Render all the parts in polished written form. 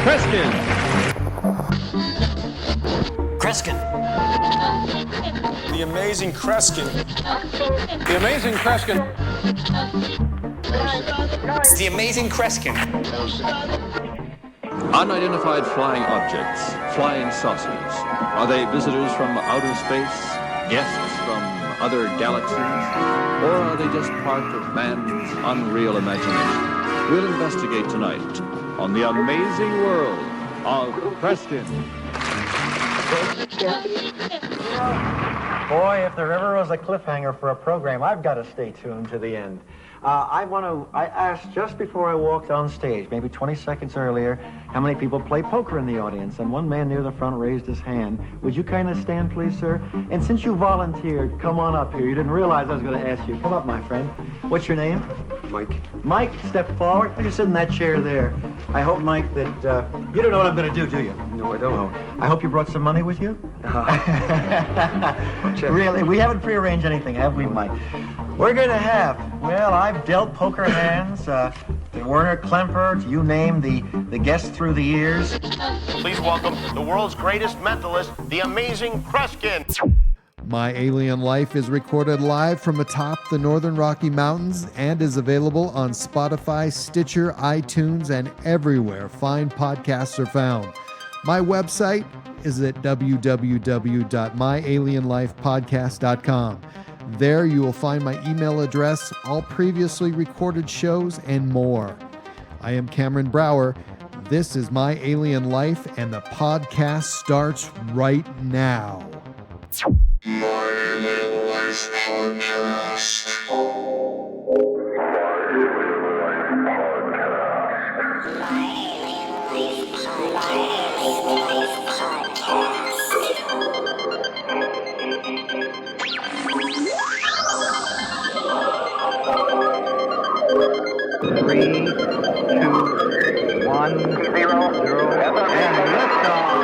Kreskin. Kreskin. The Amazing Kreskin. The Amazing Kreskin. It's the Amazing Kreskin. Unidentified flying objects, flying saucers. Are they visitors from outer space, guests from other galaxies, or are they just part of man's unreal imagination? We'll investigate tonight on the amazing world of Kreskin. Boy, if there ever was a cliffhanger for a program, I've got to stay tuned to the end. I asked just before I walked on stage, maybe 20 seconds earlier, how many people play poker in the audience, and one man near the front raised his hand. Would you kind of stand, please, sir? And since you volunteered, come on up here. You didn't realize I was going to ask you. Come up, my friend. What's your name? Mike. Mike, step forward. I just sit in that chair there. I hope, Mike, that you don't know what I'm going to do you? No, I don't. I hope you brought some money with you. Really, we haven't prearranged anything, have we, Mike? We're going to have, well, I've dealt poker hands, to Werner Klemper, to you name the guests through the years. Please welcome the world's greatest mentalist, the Amazing Kreskin. My Alien Life is recorded live from atop the Northern Rocky Mountains and is available on Spotify, Stitcher, iTunes, and everywhere fine podcasts are found. My website is at www.myalienlifepodcast.com. There you will find my email address, all previously recorded shows, and more. I am Cameron Brower. This is My Alien Life, and the podcast starts right now. My Alien Life Podcast. Three, two, one, zero, and liftoff.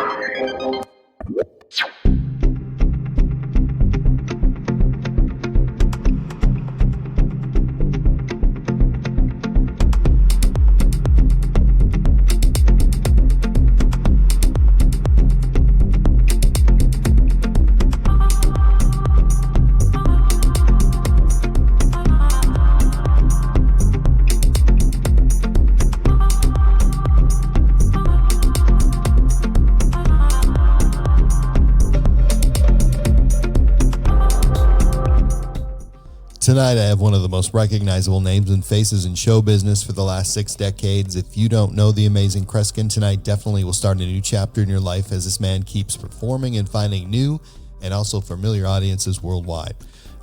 Tonight, I have one of the most recognizable names and faces in show business for the last 6 decades. If you don't know the Amazing Kreskin, tonight definitely will start a new chapter in your life as this man keeps performing and finding new and also familiar audiences worldwide.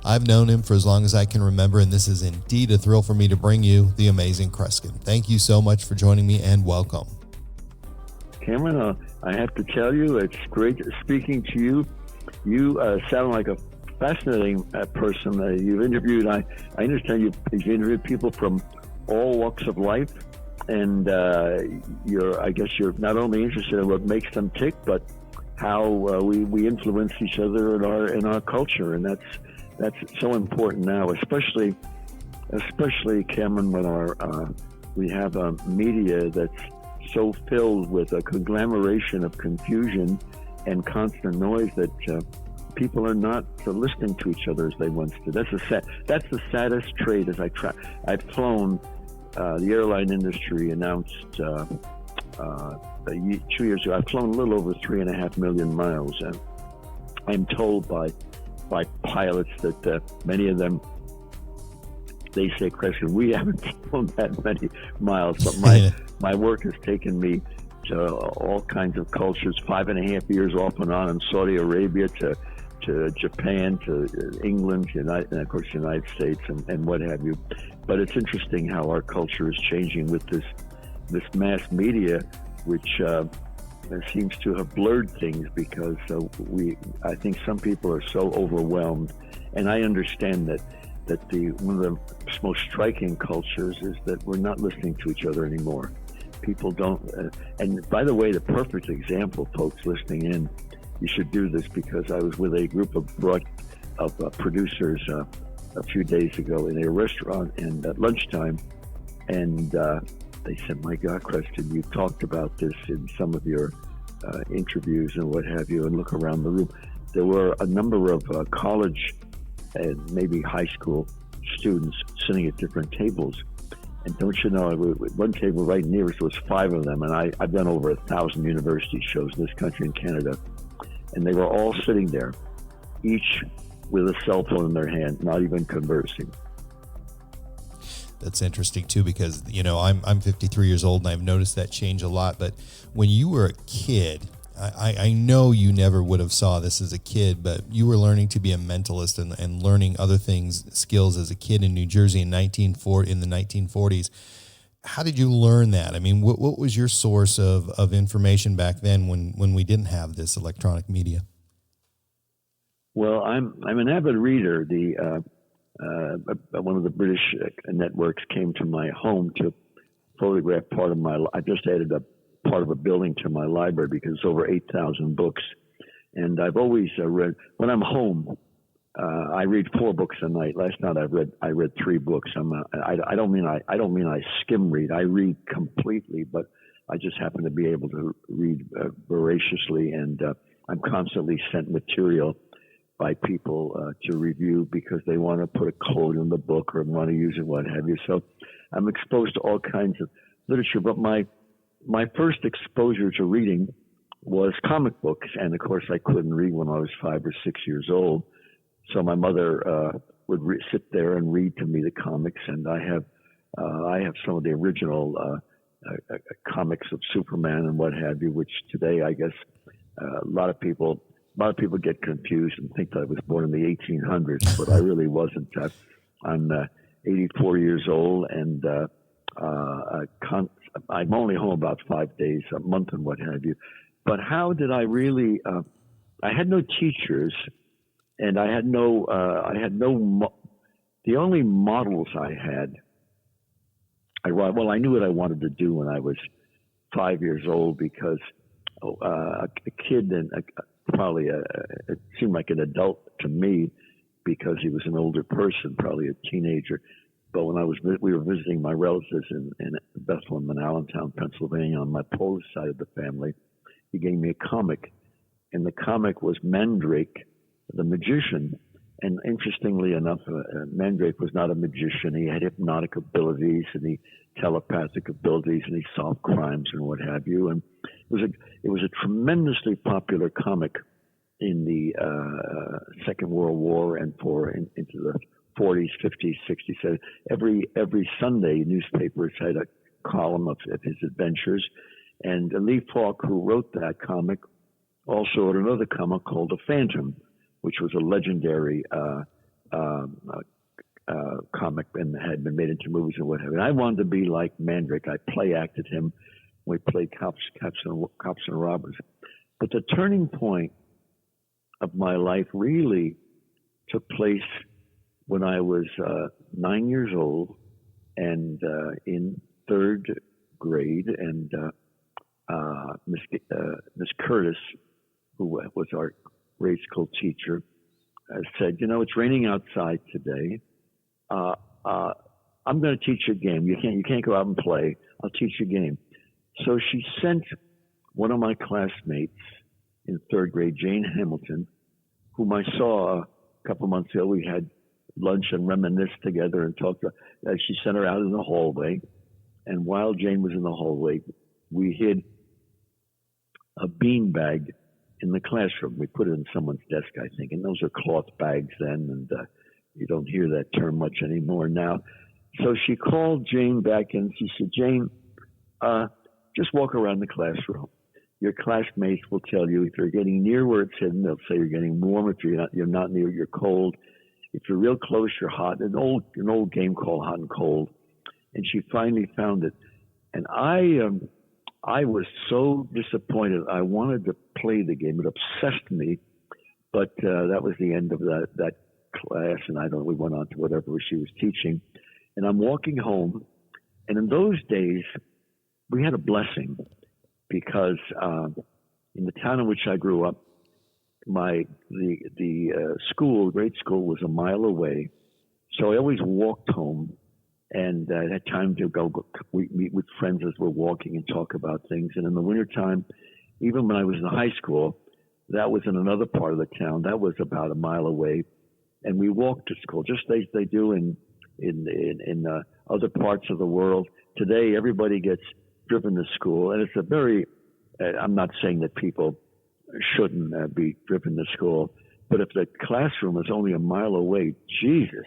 I've known him for as long as I can remember, and this is indeed a thrill for me to bring you the Amazing Kreskin. Thank you so much for joining me, and welcome. Cameron, I have to tell you, it's great speaking to you. You sound like a fascinating person. You've interviewed, I understand you've interviewed people from all walks of life, and I guess you're not only interested in what makes them tick, but how we influence each other in our culture, and that's so important now, especially Cameron, when we have a media that's so filled with a conglomeration of confusion and constant noise that people are not listening to each other as they once did. That's the saddest trait. I've flown. The airline industry announced 2 years ago. I've flown a little over 3.5 million miles, and I'm told by pilots that many of them, they say, Kreskin, we haven't flown that many miles, but my work has taken me to all kinds of cultures. 5.5 years off and on in Saudi Arabia, to Japan, to England, and of course United States, and what have you. But it's interesting how our culture is changing with this mass media, which seems to have blurred things, because I think some people are so overwhelmed, and I understand that one of the most striking cultures is that we're not listening to each other anymore. People don't, and by the way, the perfect example, folks listening in, you should do this, because I was with a group of producers a few days ago in a restaurant, and at lunchtime, and they said, "My God, Kreskin, you talked about this in some of your interviews and what have you," and look around the room. There were a number of college and maybe high school students sitting at different tables. And don't you know, one table right near us was 5 of them, and I've done over 1,000 university shows in this country and Canada, and they were all sitting there, each with a cell phone in their hand, not even conversing. That's interesting too, because I'm 53 years old and I've noticed that change a lot. But when you were a kid, I know you never would have saw this as a kid, but you were learning to be a mentalist and learning other skills as a kid in New Jersey in the 1940s. How did you learn that? I mean, what was your source of information back then when we didn't have this electronic media? Well, I'm an avid reader. One of the British networks came to my home to photograph part of my. I just added a part of a building to my library because it's over 8,000 books, and I've always read. When I'm home, I read 4 books a night. Last night I read 3 books. I don't mean I skim read. I read completely, but I just happen to be able to read voraciously, and I'm constantly sent material by people to review because they want to put a quote in the book or want to use it, what have you. So I'm exposed to all kinds of literature. But my first exposure to reading was comic books, and of course I couldn't read when I was 5 or 6 years old. So my mother would sit there and read to me the comics, and I have some of the original comics of Superman and what have you, which today I guess a lot of people get confused and think that I was born in the 1800s, but I really wasn't. I'm 84 years old, and I'm only home about 5 days a month and what have you. But how did I really? I had no teachers, and I had no. The only models I had. I knew what I wanted to do when I was 5 years old because a kid and it seemed like an adult to me because he was an older person, probably a teenager. But when we were visiting my relatives in Bethlehem and Allentown, Pennsylvania, on my Polish side of the family, he gave me a comic, and the comic was Mandrake, the magician. And interestingly enough, Mandrake was not a magician. He had hypnotic abilities and telepathic abilities, and he solved crimes and what have you. And it was a tremendously popular comic in the Second World War and into the 40s, 50s, 60s. Every Sunday, newspapers had a column of his adventures. And Lee Falk, who wrote that comic, also wrote another comic called The Phantom, which was a legendary comic and had been made into movies and what have you. And I wanted to be like Mandrake. I play acted him. We played cops and robbers. But the turning point of my life really took place when I was 9 years old and in 3rd grade, and Miss Curtis, who was our grade school teacher, said, "It's raining outside today. I'm going to teach you a game. You can't go out and play. I'll teach you a game." So she sent one of my classmates in 3rd grade, Jane Hamilton, whom I saw a couple months ago. We had lunch and reminisced together and talked. She sent her out in the hallway, and while Jane was in the hallway, we hid a bean bag in the classroom. We put it in someone's desk, I think, and those are cloth bags then, and you don't hear that term much anymore now. So she called Jane back and she said, "Jane, just walk around the classroom. Your classmates will tell you if you're getting near where it's hidden, they'll say you're getting warm. If you're not near, you're cold. If you're real close, you're hot." An old game called Hot and Cold. And she finally found it. And I was so disappointed. I wanted to play the game. It obsessed me. But that was the end of that class, and we went on to whatever she was teaching. And I'm walking home, and in those days, we had a blessing because in the town in which I grew up, the grade school was a mile away. So I always walked home and I had time to we meet with friends as we're walking and talk about things. And in the wintertime, even when I was in high school, that was in another part of the town. That was about a mile away, and we walked to school just as they do in other parts of the world. Today, everybody gets driven to school, and it's a very. I'm not saying that people shouldn't be driven to school, but if the classroom is only a mile away, Jesus.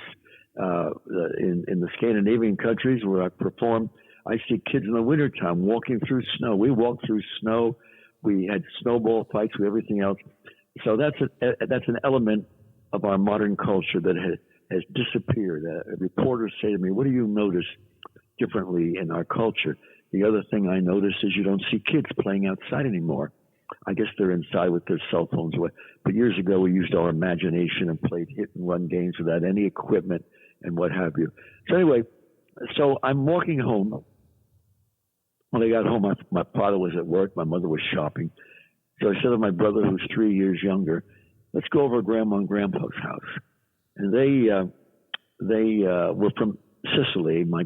In the Scandinavian countries where I perform, I see kids in the wintertime walking through snow. We walked through snow. We had snowball fights with everything else. So that's an element of our modern culture that has disappeared. Reporters say to me, "What do you notice differently in our culture?" The other thing I notice is you don't see kids playing outside anymore. I guess they're inside with their cell phones. But years ago, we used our imagination and played hit and run games without any equipment and what have you. So anyway, so I'm walking home. When I got home, my father was at work. My mother was shopping. So I said to my brother, who's 3 years younger, let's go over to Grandma and Grandpa's house. And they were from Sicily. My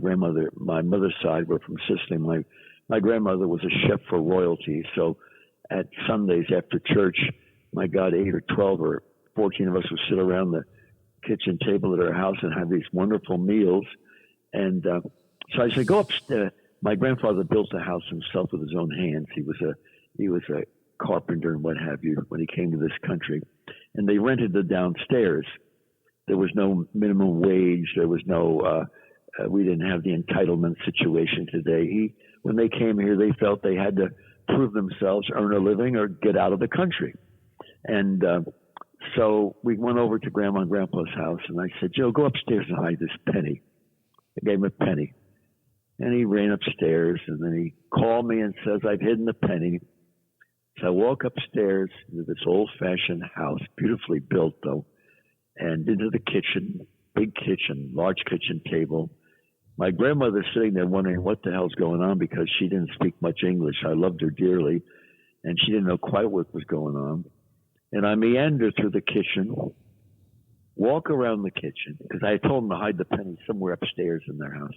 mother's side were from Sicily. My grandmother was a chef for royalty. So at Sundays after church, my God, 8 or 12 or 14 of us would sit around the kitchen table at our house and have these wonderful meals. And so I said, go upstairs. My grandfather built the house himself with his own hands. He was a carpenter and what have you when he came to this country. And they rented the downstairs. There was no minimum wage. There was no, we didn't have the entitlement situation today. When they came here, they felt they had to prove themselves, earn a living, or get out of the country. And so we went over to Grandma and Grandpa's house, and I said, Joe, go upstairs and hide this penny. I gave him a penny. And he ran upstairs, and then he called me and says, I've hidden the penny. So I walk upstairs to this old-fashioned house, beautifully built, though, and into the kitchen, big kitchen, large kitchen table. My grandmother's sitting there wondering what the hell's going on because she didn't speak much English. I loved her dearly, and she didn't know quite what was going on. And I meander through the kitchen, walk around the kitchen, because I had told them to hide the penny somewhere upstairs in their house.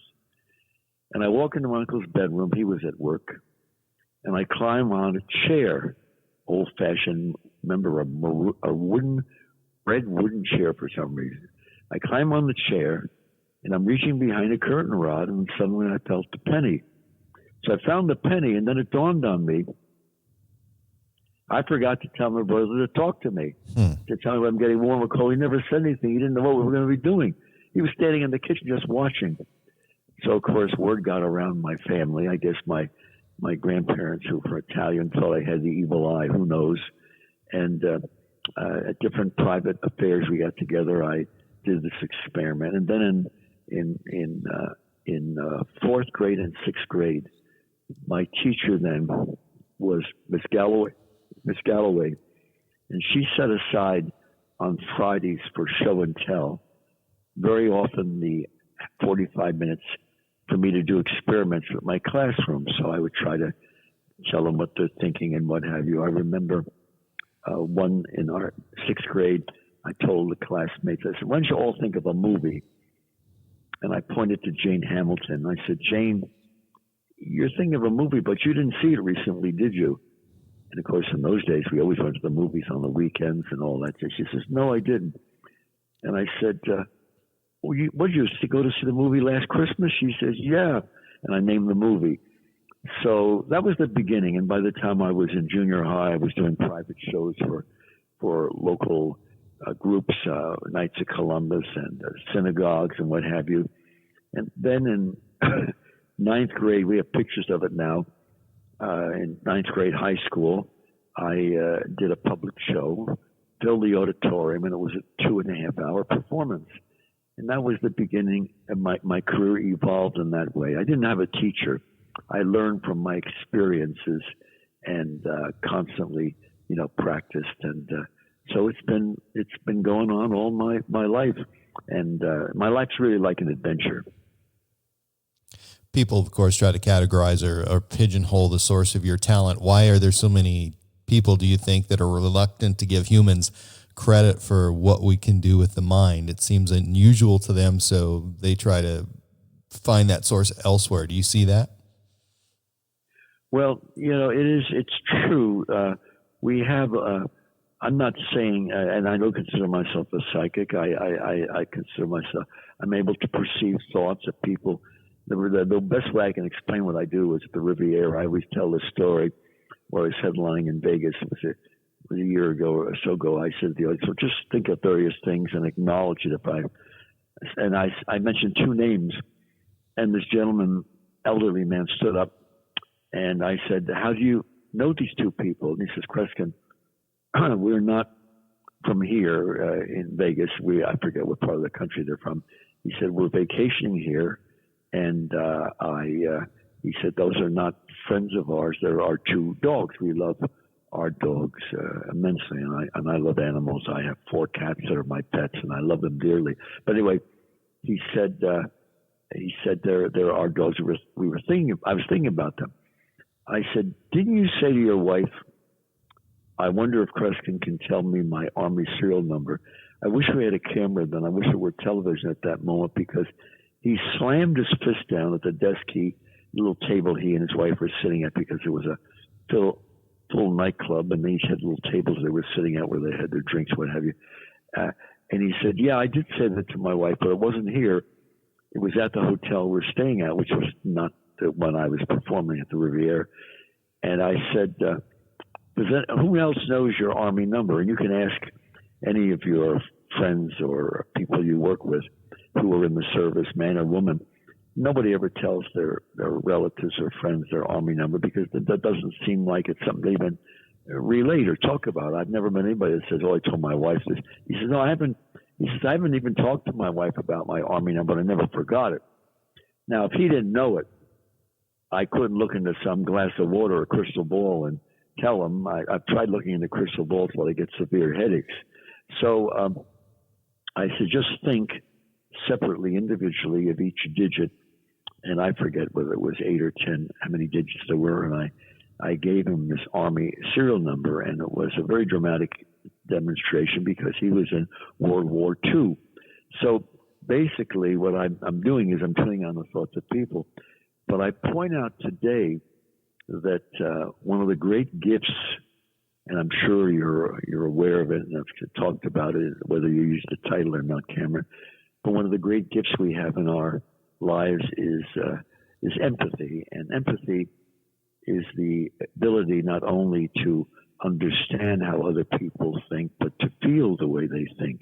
And I walk into my uncle's bedroom. He was at work. And I climb on a chair, old-fashioned, remember, a red wooden chair for some reason. I climb on the chair, and I'm reaching behind a curtain rod, and suddenly I felt the penny. So I found the penny, and then it dawned on me. I forgot to tell my brother to talk to me, to tell me I'm getting warm or cold. He never said anything. He didn't know what we were going to be doing. He was standing in the kitchen just watching. So, of course, word got around my family. I guess my grandparents, who were Italian, thought I had the evil eye. Who knows? And at different private affairs we got together, I did this experiment. And then in fourth grade and sixth grade, my teacher then was Miss Galloway, and she set aside on Fridays for show and tell, very often the 45 minutes for me to do experiments with my classroom. So I would try to tell them what they're thinking and what have you. I remember one in our sixth grade, I told the classmates, I said, why don't you all think of a movie? And I pointed to Jane Hamilton. I said, Jane, you're thinking of a movie, but you didn't see it recently, did you? And of course, in those days, we always went to the movies on the weekends and all that. She says, no, I didn't. And I said, what did you go to see the movie last Christmas? She says, yeah. And I named the movie. So that was the beginning. And by the time I was in junior high, I was doing private shows for local groups, Knights of Columbus and synagogues and what have you. And then in ninth grade, we have pictures of it now. In ninth grade high school, I did a public show, filled the auditorium, and it was a 2.5-hour performance. And that was the beginning, and my career evolved in that way. I didn't have a teacher. I learned from my experiences and constantly, practiced. And so it's been going on all my life. And my life's really like an adventure. People, of course, try to categorize or pigeonhole the source of your talent. Why are there so many people, do you think, that are reluctant to give humans credit for what we can do with the mind? It seems unusual to them, so they try to find that source elsewhere. Do you see that? Well, it's true. We have, I'm not saying, and I don't consider myself a psychic. I consider myself, I'm able to perceive thoughts of people. The best way I can explain what I do is at the Riviera. I always tell this story where I was headlining in Vegas. It was a year ago or so ago. I said to the audience, so just think of various things and acknowledge it. I mentioned two names, and this gentleman, elderly man, stood up, and I said, how do you know these two people? And he says, Kreskin, we're not from here in Vegas. I forget what part of the country they're from. He said, we're vacationing here. And he said, those are not friends of ours. They're our two dogs. We love our dogs immensely. And I love animals. I have 4 cats that are my pets, and I love them dearly. But anyway, he said they're our dogs. I was thinking about them. I said, didn't you say to your wife, I wonder if Kreskin can tell me my Army serial number? I wish we had a camera then. I wish there were television at that moment, because he slammed his fist down at the desk little table he and his wife were sitting at, because it was a full nightclub, and they each had little tables they were sitting at where they had their drinks, what have you. And he said, yeah, I did say that to my wife, but it wasn't here. It was at the hotel we're staying at, which was not the one I was performing at the Riviera. And I said, who else knows your Army number? And you can ask any of your friends or people you work with who are in the service, man or woman. Nobody ever tells their relatives or friends their Army number, because that doesn't seem like it's something they even relate or talk about. I've never met anybody that says, oh, I told my wife this. He says, no, I haven't. He says, I haven't even talked to my wife about my Army number, and I never forgot it. Now, if he didn't know it, I couldn't look into some glass of water or crystal ball and tell him. I've tried looking into crystal balls while I get severe headaches. So I said, just think separately, individually, of each digit. And I forget whether it was 8 or 10, how many digits there were. And I gave him this Army serial number, and it was a very dramatic demonstration because he was in World War II. So basically what I'm doing is I'm turning on the thoughts of people. But I point out today that one of the great gifts, and I'm sure you're aware of it and have talked about it, whether you use the title or not, Cameron, but one of the great gifts we have in our lives is empathy. And empathy is the ability not only to understand how other people think, but to feel the way they think.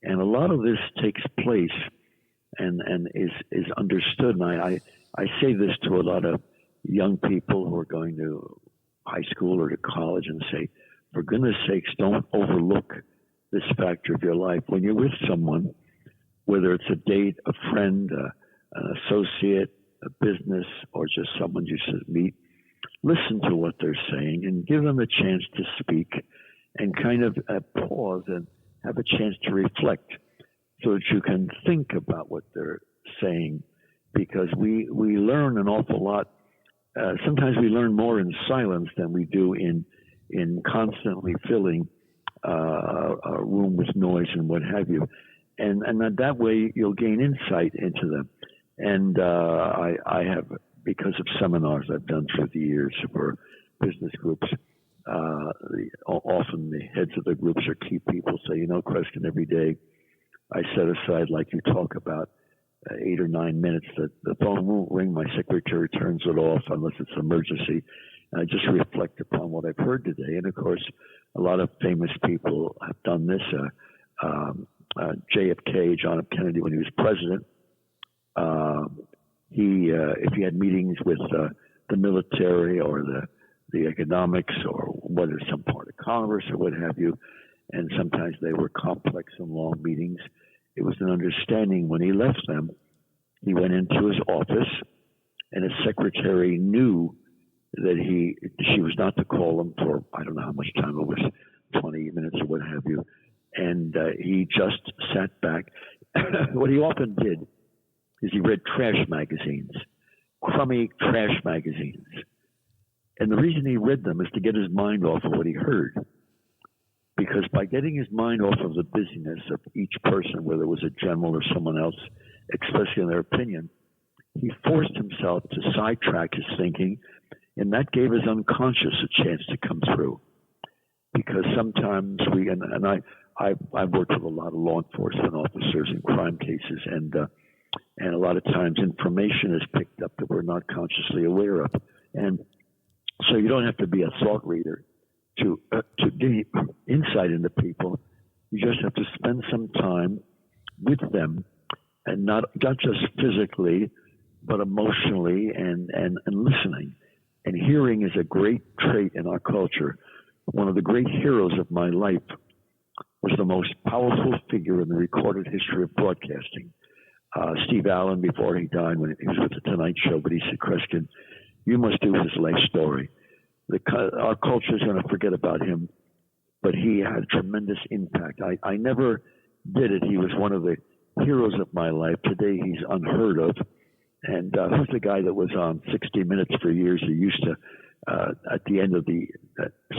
And a lot of this takes place and is understood. And I say this to a lot of young people who are going to high school or to college and say, for goodness sakes, don't overlook this factor of your life. When you're with someone, whether it's a date, a friend, an associate, a business, or just someone you should meet, listen to what they're saying and give them a chance to speak, and kind of pause and have a chance to reflect so that you can think about what they're saying, because we learn an awful lot. Sometimes we learn more in silence than we do in constantly filling a room with noise and what have you. And that way you'll gain insight into them. And I have, because of seminars I've done through the years for business groups, often the heads of the groups are key people say, Kreskin, every day I set aside, like you talk about, 8 or 9 minutes that the phone won't ring. My secretary turns it off unless it's an emergency. And I just reflect upon what I've heard today. And of course, a lot of famous people have done this. JFK, John F. Kennedy, when he was president, if he had meetings with the military or the economics or whether some part of Congress or what have you, and sometimes they were complex and long meetings, it was an understanding when he left them, he went into his office and his secretary knew that she was not to call him for, I don't know how much time it was, 20 minutes or what have you. And he just sat back. What he often did is he read trash magazines, crummy trash magazines. And the reason he read them is to get his mind off of what he heard. Because by getting his mind off of the busyness of each person, whether it was a general or someone else expressing their opinion, he forced himself to sidetrack his thinking, and that gave his unconscious a chance to come through. Because sometimes I've worked with a lot of law enforcement officers in crime cases, and a lot of times information is picked up that we're not consciously aware of. And so you don't have to be a thought reader to gain insight into people. You just have to spend some time with them, and not just physically, but emotionally and listening. And hearing is a great trait in our culture. One of the great heroes of my life was the most powerful figure in the recorded history of broadcasting. Steve Allen, before he died, when he was with the Tonight Show, but he said, Kreskin, you must do his life story. Our culture is going to forget about him, but he had a tremendous impact. I never did it. He was one of the heroes of my life. Today, he's unheard of. And who's the guy that was on 60 Minutes for years? He used to, at the end of the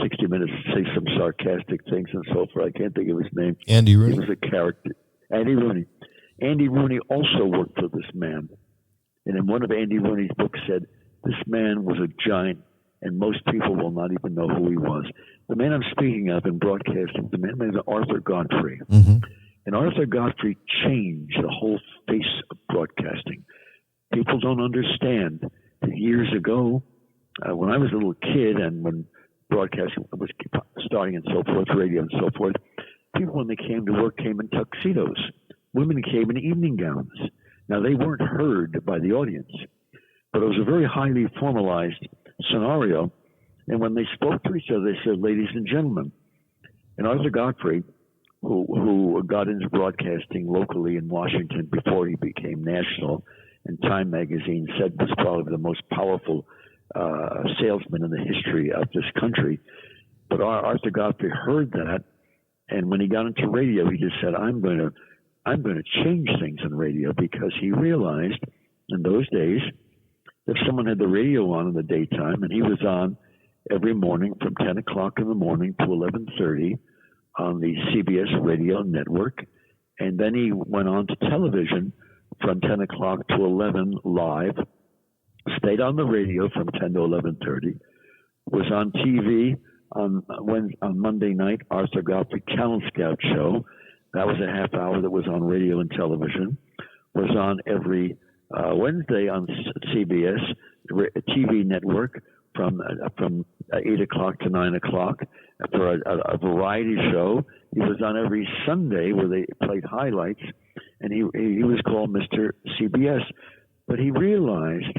60 Minutes, say some sarcastic things and so forth. I can't think of his name. Andy Rooney. He was a character. Andy Rooney. Andy Rooney also worked for this man. And in one of Andy Rooney's books said, this man was a giant, and most people will not even know who he was. The man I'm speaking of in broadcasting, the man named Arthur Godfrey. Mm-hmm. And Arthur Godfrey changed the whole face of broadcasting. People don't understand that years ago, when I was a little kid and when broadcasting was starting and so forth, radio and so forth, people, when they came to work, came in tuxedos. Women came in evening gowns. Now, they weren't heard by the audience, but it was a very highly formalized scenario. And when they spoke to each other, they said, ladies and gentlemen. And Arthur Godfrey, who got into broadcasting locally in Washington before he became national, and Time magazine said was probably the most powerful salesman in the history of this country. But Arthur Godfrey heard that, and when he got into radio, he just said, I'm going to change things in radio, because he realized in those days if someone had the radio on in the daytime, and he was on every morning from 10 o'clock in the morning to 11:30 on the CBS radio network, and then he went on to television from 10 o'clock to 11 live, stayed on the radio from 10 to 11:30, was on TV on Monday night, Arthur Godfrey Talent Scout Show. That was a half hour that was on radio and television. Was on every Wednesday on CBS TV network from 8 o'clock to 9 o'clock for a variety show. He was on every Sunday where they played highlights, and he was called Mr. CBS. But he realized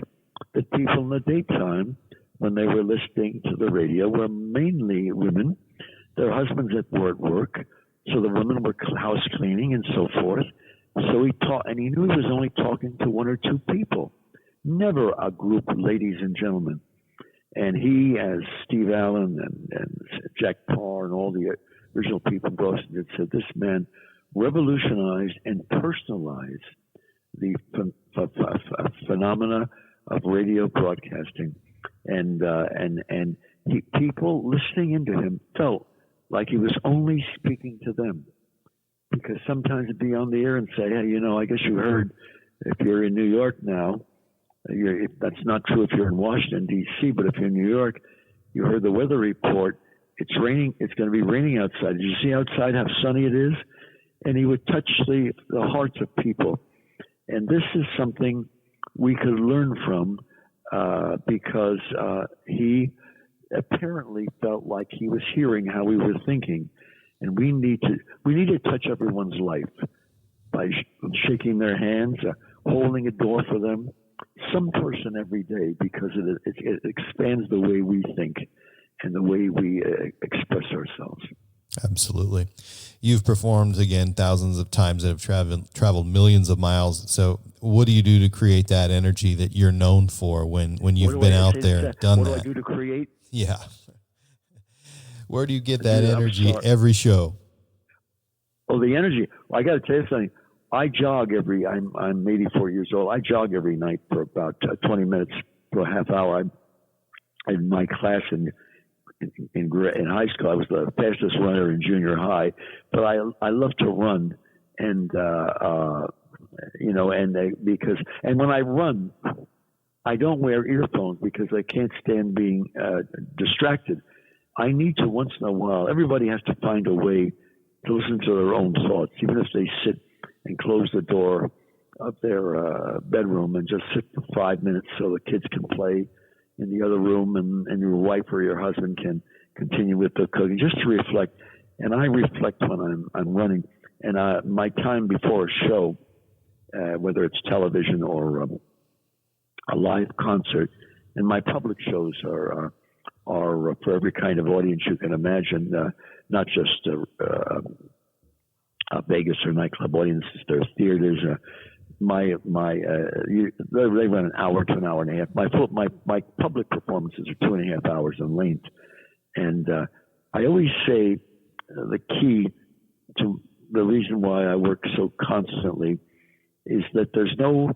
that people in the daytime, when they were listening to the radio, were mainly women. Their husbands were at work, so the women were house cleaning and so forth. So he taught, and he knew he was only talking to one or two people, never a group of ladies and gentlemen. And he, as Steve Allen and Jack Parr and all the original people in Boston had said, this man revolutionized and personalized the phenomena of radio broadcasting. And people listening into him felt like he was only speaking to them. Because sometimes it'd be on the air and say, hey, I guess you heard, if you're in New York now, that's not true if you're in Washington, D.C., but if you're in New York, you heard the weather report. It's raining. It's going to be raining outside. Did you see outside how sunny it is? And he would touch the hearts of people. And this is something we could learn from because he apparently felt like he was hearing how we were thinking. And we need to touch everyone's life by shaking their hands, holding a door for them, some person every day, because it expands the way we think and the way we express ourselves. Absolutely. You've performed, again, thousands of times and have traveled millions of miles. So what do you do to create that energy that you're known for when you've been out there and done that? What do I do to create? Yeah. Where do you get that energy every show? Oh, the energy. Well, I got to tell you something. I jog I'm 84 years old. I jog every night for about 20 minutes to a half hour. In my class in high school, I was the fastest runner in junior high, but I love to run. And and when I run, I don't wear earphones because I can't stand being distracted. I need to once in a while. Everybody has to find a way to listen to their own thoughts, even if they sit and close the door of their bedroom and just sit for 5 minutes so the kids can play in the other room and your wife or your husband can continue with the cooking, just to reflect. And I reflect when I'm running. And my time before a show, whether it's television or a live concert, and my public shows are for every kind of audience you can imagine, not just Vegas or nightclub audiences. There's theaters. They run an hour to an hour and a half. My public performances are 2.5 hours in length, and I always say the key to the reason why I work so constantly is that there's no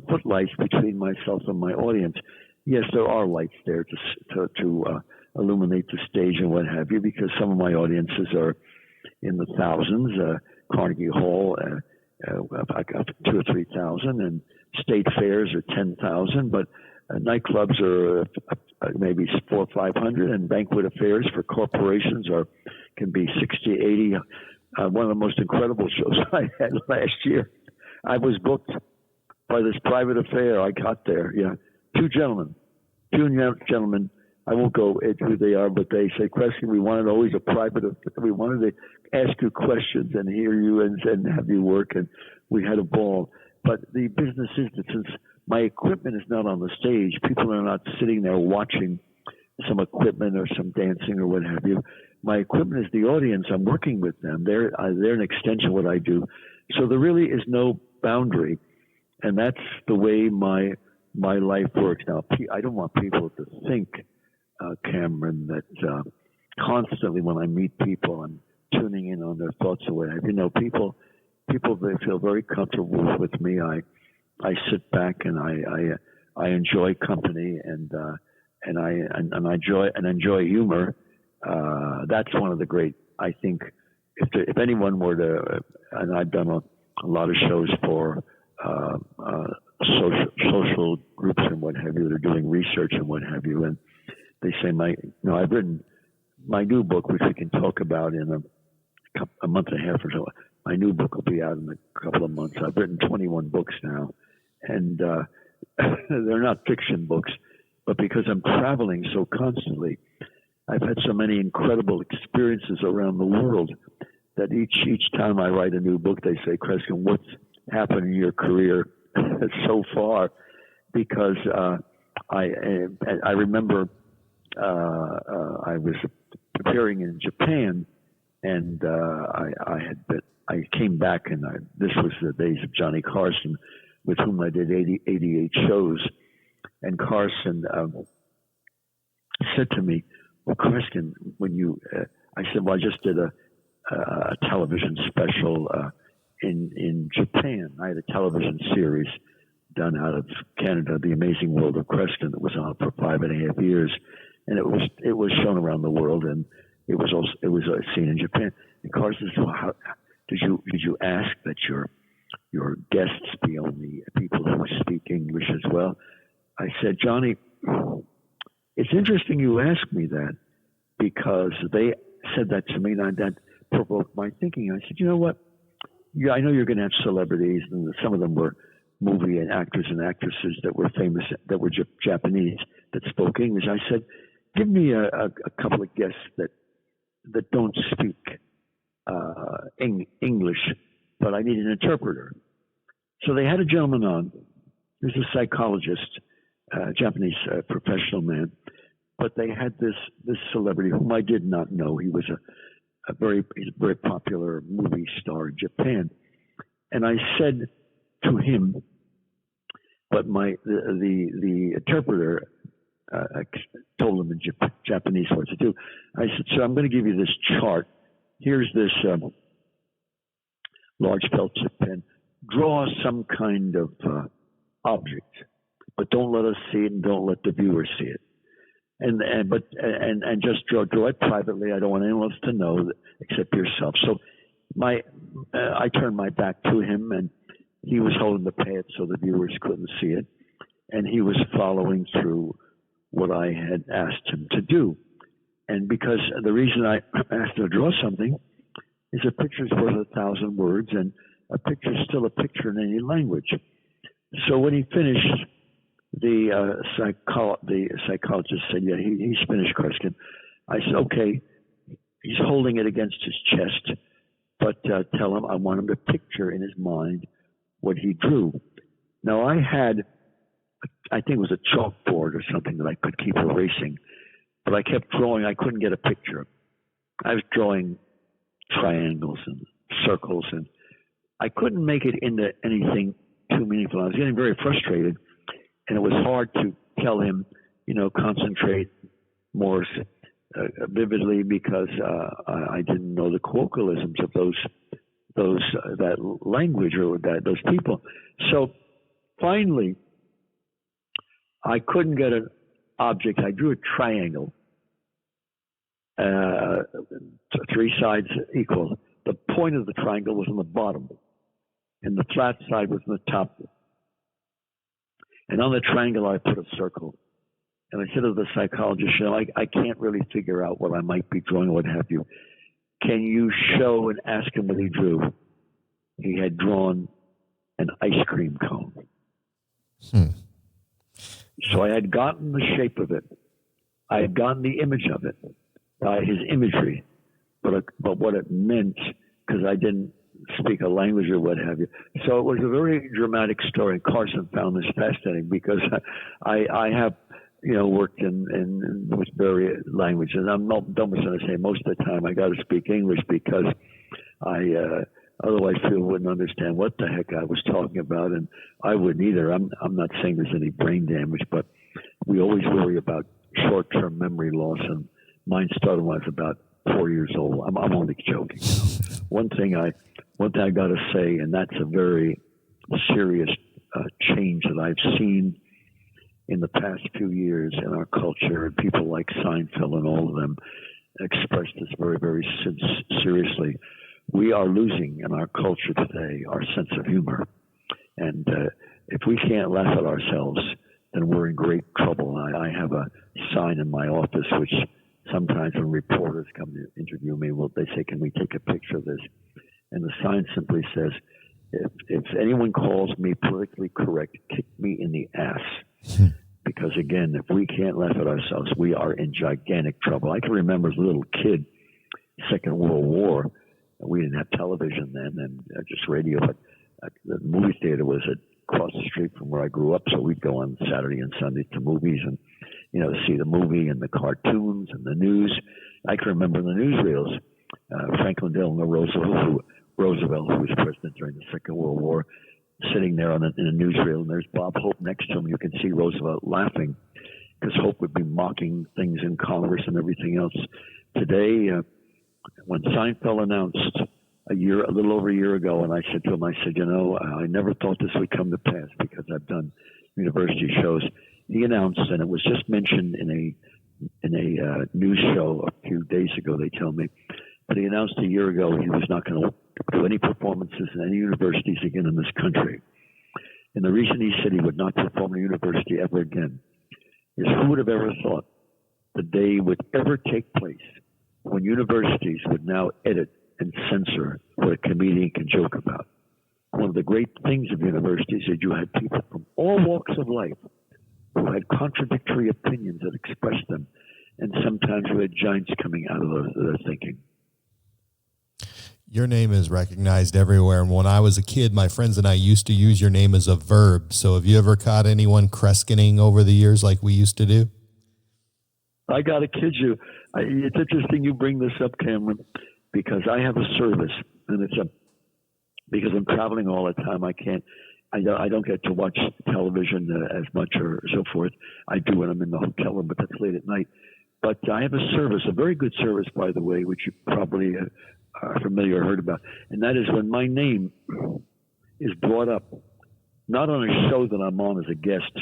footlights between myself and my audience. Yes, there are lights there to illuminate the stage and what have you, because some of my audiences are in the thousands. Carnegie Hall, 2,000 or 3,000, and state fairs are 10,000, but nightclubs are maybe 400 or 500, and banquet affairs for corporations can be 60, 80. One of the most incredible shows I had last year, I was booked by this private affair. I got there, two gentlemen. I won't go into who they are, but they say, Kreskin, we wanted always a private affair. We wanted to ask you questions and hear you and have you work, and we had a ball. But the business is that since my equipment is not on the stage, people are not sitting there watching some equipment or some dancing or what have you. My equipment is the audience. I'm working with them. They're an extension of what I do. So there really is no boundary, and that's the way my life works. Now, I don't want people to think, Cameron, that constantly when I meet people, I'm tuning in on their thoughts or whatever. People they feel very comfortable with me. I sit back and I enjoy company and I enjoy humor. That's one of the great. I think if anyone were to, and I've done a lot of shows for social groups and what have you that are doing research and what have you, and they say I've written my new book, which we can talk about in a month and a half or so. My new book will be out in a couple of months. I've written 21 books now, and they're not fiction books, but because I'm traveling so constantly, I've had so many incredible experiences around the world that each time I write a new book, they say, Kreskin, what's happened in your career so far? Because I remember I was appearing in Japan, and I came back, and this was the days of Johnny Carson, with whom I did 88 shows, and Carson said to me, well, Kreskin, when you, I said, well, I just did a television special in Japan. I had a television series done out of Canada, The Amazing World of Kreskin, that was on for 5.5 years, and it was shown around the world, and it was seen in Japan. And Carson said, well, how, did you ask that your guests be only people who speak English as well? I said, Johnny, it's interesting you asked me that, because they said that to me, and that provoked my thinking. I said, you know what? Yeah, I know you're going to have celebrities, and some of them were movie and actors and actresses that were famous, that were Japanese, that spoke English. I said, give me a couple of guests that don't speak English, but I need an interpreter. So they had a gentleman on. He was a psychologist, Japanese professional man, but they had this celebrity whom I did not know. He was a very popular movie star in Japan, and I said to him, but the interpreter told him in Japanese what to do. I said, so I'm going to give you this chart. Here's this large felt tip pen. Draw some kind of object, but don't let us see it, and don't let the viewer see it. And just draw it privately. I don't want anyone else to know except yourself. So I turned my back to him, and he was holding the pad so the viewers couldn't see it, and he was following through what I had asked him to do. And because the reason I asked him to draw something is a picture's worth 1,000 words, and a picture's still a picture in any language. So when he finished, the psychologist said, "Yeah, he's finished, Kreskin." I said, "Okay." He's holding it against his chest, but tell him I want him to picture in his mind what he drew. Now, I think it was a chalkboard or something that I could keep erasing, but I kept drawing. I couldn't get a picture. I was drawing triangles and circles, and I couldn't make it into anything too meaningful. I was getting very frustrated, and it was hard to tell him, concentrate more vividly, because I didn't know the colloquialisms of that language or those people. So finally, I couldn't get an object. I drew a triangle, 3 sides equal. The point of the triangle was on the bottom, and the flat side was on the top. And on the triangle, I put a circle. And I said to the psychologist, I can't really figure out what I might be drawing or what have you. Can you show and ask him what he drew? He had drawn an ice cream cone. So I had gotten the shape of it. I had gotten the image of it, his imagery, but what it meant, because I didn't speak a language or what have you. So it was a very dramatic story. Carson found this fascinating because I have worked in with various languages. And I'm not dumb going to say most of the time I got to speak English because I otherwise people wouldn't understand what the heck I was talking about, and I wouldn't either. I'm not saying there's any brain damage, but we always worry about short-term memory loss, and mine started when I was about 4 years old. I'm only joking. One thing I got to say, and that's a very serious change that I've seen in the past few years in our culture, and people like Seinfeld and all of them expressed this very, very seriously. We are losing in our culture today our sense of humor. And if we can't laugh at ourselves, then we're in great trouble. I have a sign in my office which sometimes when reporters come to interview me, they say, "Can we take a picture of this?" And the sign simply says, if anyone calls me politically correct, kick me in the ass. Because again, if we can't laugh at ourselves, we are in gigantic trouble. I can remember as a little kid, Second World War, we didn't have television then and just radio, but the movie theater was across the street from where I grew up, so we'd go on Saturday and Sunday to movies and, see the movie and the cartoons and the news. I can remember in the newsreels, Franklin Delano Roosevelt, who was president during the Second World War, sitting there in a newsreel, and there's Bob Hope next to him. You can see Roosevelt laughing because Hope would be mocking things in Congress and everything else. Today, when Seinfeld announced a little over a year ago, and I said to him, I never thought this would come to pass because I've done university shows. He announced, and it was just mentioned in a news show a few days ago, they tell me, but he announced a year ago he was not going to do any performances in any universities again in this country. And the reason he said he would not perform in a university ever again is who would have ever thought the day would ever take place when universities would now edit and censor what a comedian can joke about. One of the great things of universities is you had people from all walks of life who had contradictory opinions that expressed them, and sometimes we had giants coming out of their thinking. Your name is recognized everywhere, and when I was a kid, my friends and I used to use your name as a verb. So have you ever caught anyone Kreskining over the years like we used to do? I got to kid you. It's interesting you bring this up, Cameron, because I have a service, and because I'm traveling all the time, I don't get to watch television as much or so forth. I do when I'm in the hotel room, but that's late at night. But I have a service, a very good service, by the way, which you probably are familiar or heard about, and that is when my name is brought up, not on a show that I'm on as a guest,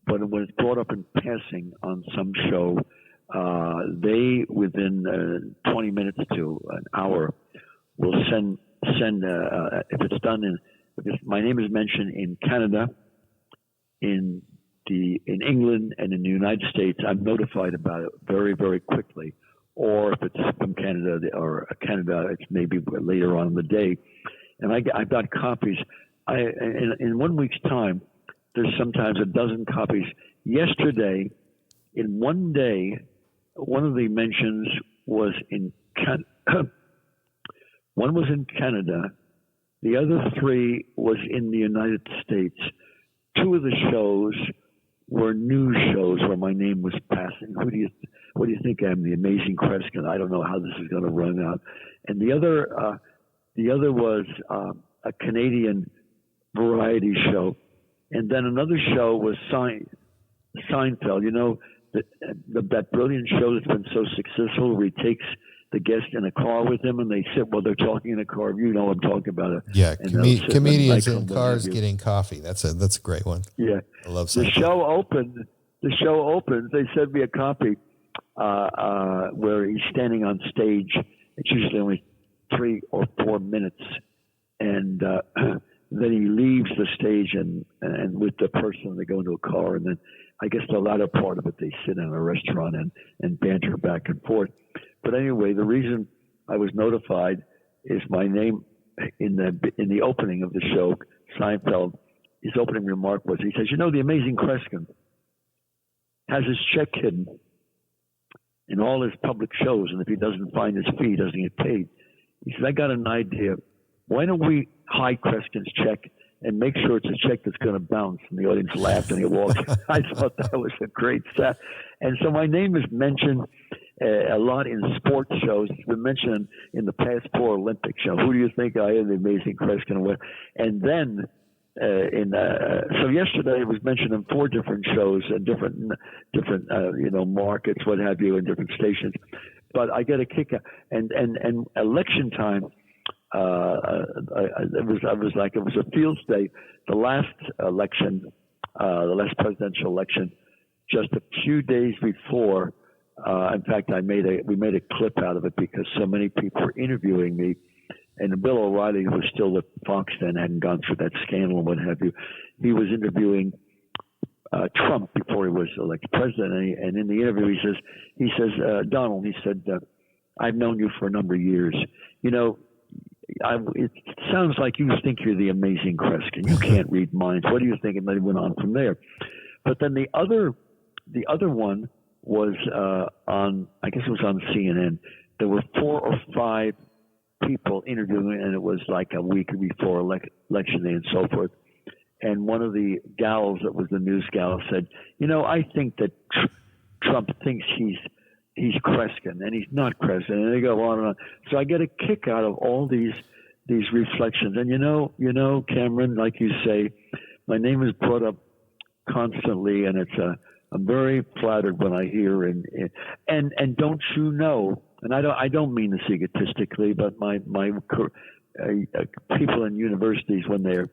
but when it's brought up in passing on some show, they, within 20 minutes to an hour, will send if it's done if my name is mentioned in Canada, in England, and in the United States, I'm notified about it very, very quickly. Or if it's from Canada, it's maybe later on in the day. And I've got copies. In 1 week's time, there's sometimes a dozen copies. Yesterday, in one day, one of the mentions was in one was in Canada. The other three was in the United States. Two of the shows were news shows where my name was passing. What do you think I am? The Amazing Kreskin. I don't know how this is going to run out. And the other was a Canadian variety show. And then another show was Seinfeld. You know, that brilliant show that's been so successful where he takes the guest in a car with him and they sit while they're talking in a car. You know what I'm talking about. It. Yeah, comedians in cars getting getting coffee. That's a great one. Yeah. I love Seinfeld. The show opens. They sent me a copy where he's standing on stage. It's usually only 3 or 4 minutes. And then he leaves the stage and with the person, they go into a car. And then I guess the latter part of it, they sit in a restaurant and banter back and forth. But anyway, the reason I was notified is my name in the opening of the show, Seinfeld, his opening remark was, he says, you know, the Amazing Kreskin has his check hidden in all his public shows, and if he doesn't find his fee, he doesn't get paid. He says, I got an idea. Why don't we hide Kreskin's check and make sure it's a check that's going to bounce? And the audience laughed and he walked. I thought that was a great set. And so my name is mentioned a lot in sports shows. It's been mentioned in the past 4 Olympic shows. Who do you think I am? The Amazing Kreskin. And then so yesterday it was mentioned in 4 different shows and different markets, what have you, and different stations. But I get a kick out. And election time, it was a field day. The last election, the last presidential election, just a few days before. In fact, we made a clip out of it because so many people were interviewing me. And Bill O'Reilly, who was still at Fox then, hadn't gone through that scandal and what have you, he was interviewing Trump before he was elected president. And in the interview, he says, Donald, he said, I've known you for a number of years. You know, it sounds like you think you're the Amazing Kreskin. You can't read minds. What do you think? And then he went on from there. But then the other one was I guess it was on CNN. There were 4 or 5 people interviewing, and it was like a week before election day and so forth. And one of the gals that was the news gal said, you know, I think that Trump thinks he's Kreskin, and he's not Kreskin. And they go on and on. So I get a kick out of all these reflections. And you know, Cameron, like you say, my name is brought up constantly, and I'm very flattered when I hear and don't you know? And I don't mean this egotistically, but my people in universities, when they're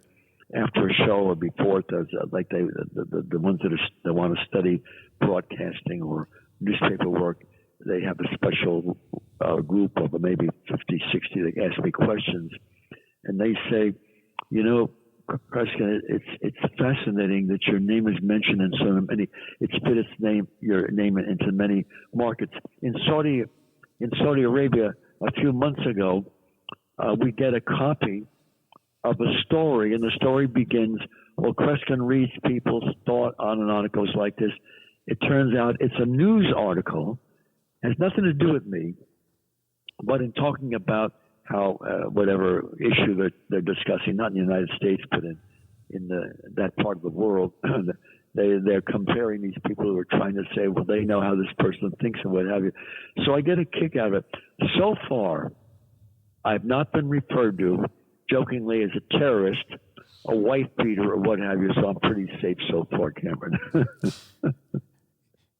after a show or before it does, like the ones that want to study broadcasting or newspaper work, they have a special group of maybe 50, 60 that ask me questions, and they say, you know, Kreskin, it's fascinating that your name is mentioned in so many. It's fit your name into many markets. In Saudi Arabia, a few months ago, we get a copy of a story, and the story begins, well, Kreskin reads people's thought on and on. It goes like this. It turns out it's a news article, has nothing to do with me, but in talking about how whatever issue that they're discussing, not in the United States, but in that part of the world, they're comparing these people who are trying to say, well, they know how this person thinks and what have you. So I get a kick out of it. So far, I've not been referred to jokingly as a terrorist, a wife beater, or what have you. So I'm pretty safe so far, Cameron.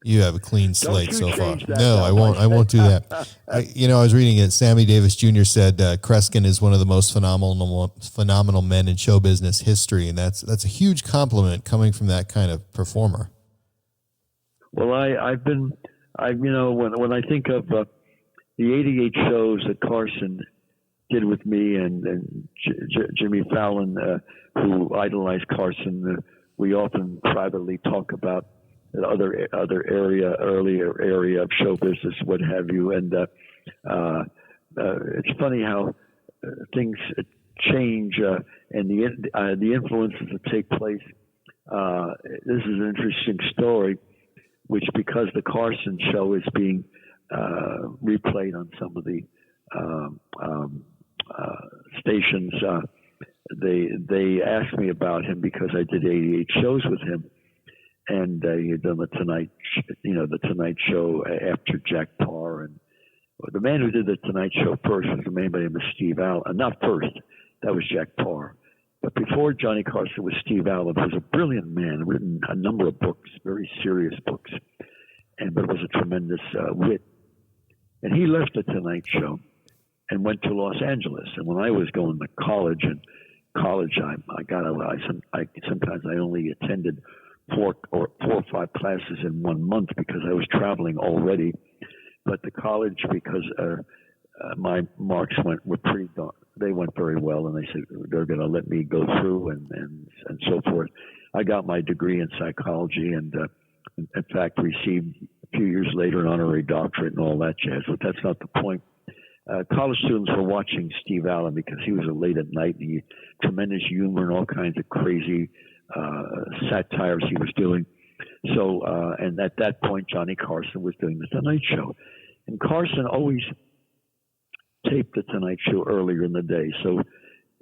You have a clean slate so far. That, no, I won't do that. I was reading it. Sammy Davis Jr. said Kreskin is one of the most phenomenal men in show business history, and that's a huge compliment coming from that kind of performer. Well, when I think of the 88 shows that Carson did with me and Jimmy Fallon, who idolized Carson. We often privately talk about the other earlier area of show business, what have you. And it's funny how things change and the influences that take place. This is an interesting story, which because the Carson show is being replayed on some of the stations, they asked me about him because I did 88 shows with him, and he had done the Tonight Show after Jack Parr, and the man who did the Tonight Show first was a man by the name of Steve Allen. Not first, that was Jack Parr. But before Johnny Carson was Steve Allen, who was a brilliant man, written a number of books, very serious books, but was a tremendous wit. And he left the Tonight Show and went to Los Angeles. And when I was going to college, sometimes I only attended 4 or 5 classes in 1 month because I was traveling already. But the college, because my marks were pretty dark. They went very well, and they said they're going to let me go through and so forth. I got my degree in psychology, and in fact received a few years later an honorary doctorate and all that jazz. But that's not the point. College students were watching Steve Allen because he was late at night, and he had tremendous humor and all kinds of crazy satires he was doing. So, and at that point, Johnny Carson was doing the Tonight Show, and Carson always taped the Tonight Show earlier in the day. So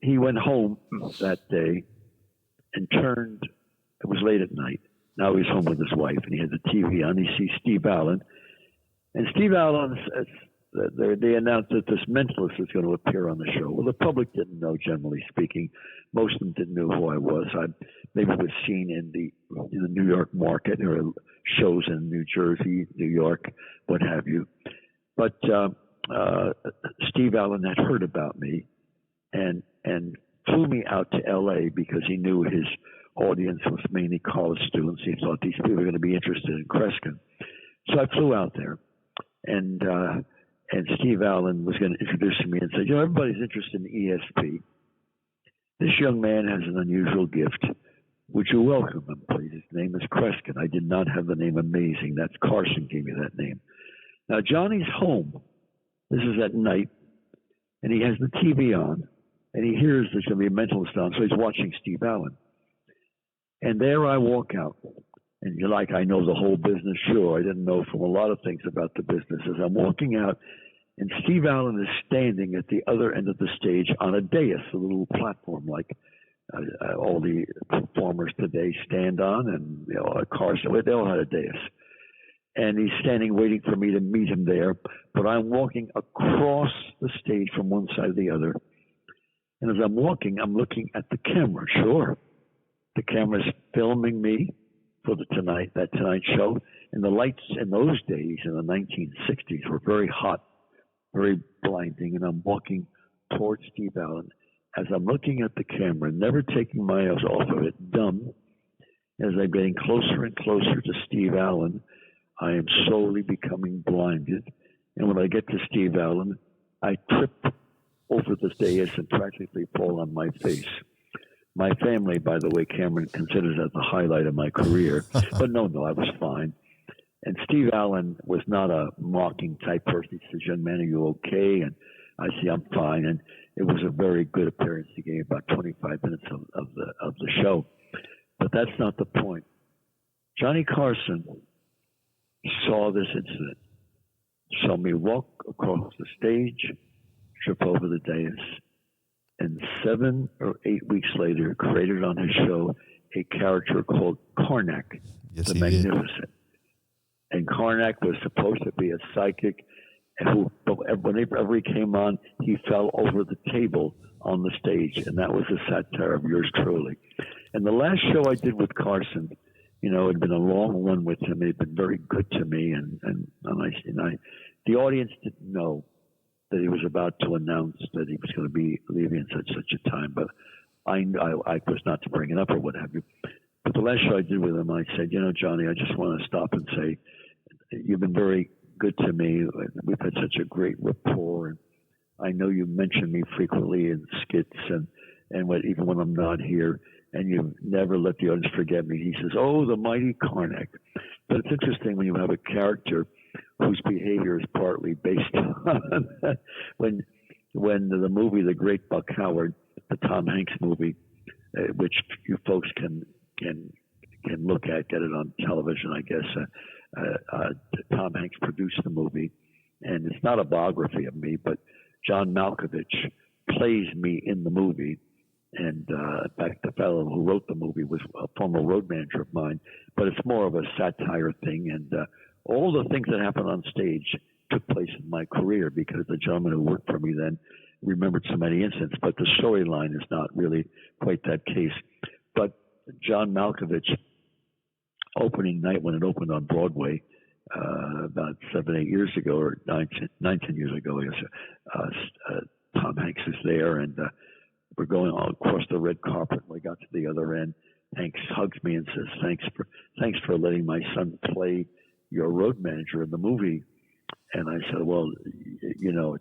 he went home that day and it was late at night. Now he's home with his wife, and he had the TV on. He sees Steve Allen, and Steve Allen, they announced that this Mentalist was going to appear on the show. Well, the public didn't know, generally speaking. Most of them didn't know who I was. I maybe was seen in the New York market or shows in New Jersey, New York, what have you. But Steve Allen had heard about me and flew me out to L.A. because he knew his audience was mainly college students. He thought these people were going to be interested in Kreskin. So I flew out there, and Steve Allen was going to introduce me and said, everybody's interested in ESP. This young man has an unusual gift. Would you welcome him, please? His name is Kreskin. I did not have the name Amazing. That's Carson gave me that name. Now, Johnny's home. This is at night, and he has the TV on, and he hears there's going to be a Mentalist on, so he's watching Steve Allen. And there I walk out, and you're like, I know the whole business. Sure, I didn't know from a lot of things about the business. As I'm walking out, and Steve Allen is standing at the other end of the stage on a dais, a little platform like all the performers today stand on, and Carson, they all had a dais. And he's standing waiting for me to meet him there. But I'm walking across the stage from one side to the other. And as I'm walking, I'm looking at the camera. Sure, the camera's filming me for that Tonight Show. And the lights in those days, in the 1960s, were very hot, very blinding. And I'm walking towards Steve Allen. As I'm looking at the camera, never taking my eyes off of it, dumb, as I'm getting closer and closer to Steve Allen, I am slowly becoming blinded. And when I get to Steve Allen, I trip over the dais and practically fall on my face. My family, by the way, Cameron considers that the highlight of my career. But no, I was fine. And Steve Allen was not a mocking type person. He says, young man, are you okay? And I say, I'm fine. And it was a very good appearance. He gave about 25 minutes of the show. But that's not the point. Johnny Carson saw this incident, saw me walk across the stage, trip over the dais, and 7 or 8 weeks later created on his show a character called Karnak, the Magnificent. And Karnak was supposed to be a psychic who, whenever he came on, he fell over the table on the stage, and that was a satire of yours truly. And the last show I did with Carson, it had been a long run with him. He'd been very good to me, and the audience didn't know that he was about to announce that he was going to be leaving in such a time. But I was not to bring it up or what have you. But the last show I did with him, I said, Johnny, I just want to stop and say, you've been very good to me. We've had such a great rapport, and I know you mention me frequently in skits and even when I'm not here, and you never let the audience forget me. He says, "Oh, the mighty Karnak." But it's interesting when you have a character whose behavior is partly based on when the movie The Great Buck Howard, the Tom Hanks movie, which you folks can look at, get it on television, I guess. Tom Hanks produced the movie, and it's not a biography of me, but John Malkovich plays me in the movie. And in fact, the fellow who wrote the movie was a former road manager of mine, but it's more of a satire thing. And all the things that happened on stage took place in my career because the gentleman who worked for me then remembered so many incidents. But the storyline is not really quite that case. But John Malkovich, opening night when it opened on Broadway, about 7-8 years ago, or 19 years ago, I guess, Tom Hanks is there, and we're going all across the red carpet. When we got to the other end, Hanks hugs me and says, thanks for letting my son play your road manager in the movie. And I said, well, you know,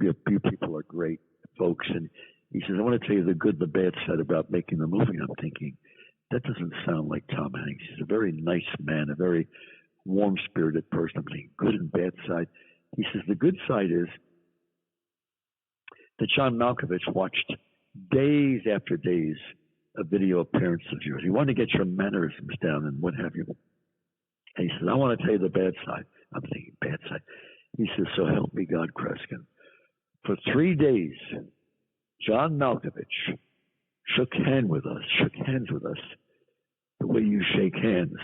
you people are great folks. And he says, I want to tell you the good, the bad side about making the movie. I'm thinking, that doesn't sound like Tom Hanks. He's a very nice man, a very warm-spirited person. I'm thinking, good and bad side. He says, the good side is that John Malkovich watched days after days of video appearances of yours. He wanted to get your mannerisms down and what have you. And he says, I want to tell you the bad side. I'm thinking, bad side. He says, so help me God, Kreskin. For 3 days, John Malkovich shook hands with us the way you shake hands.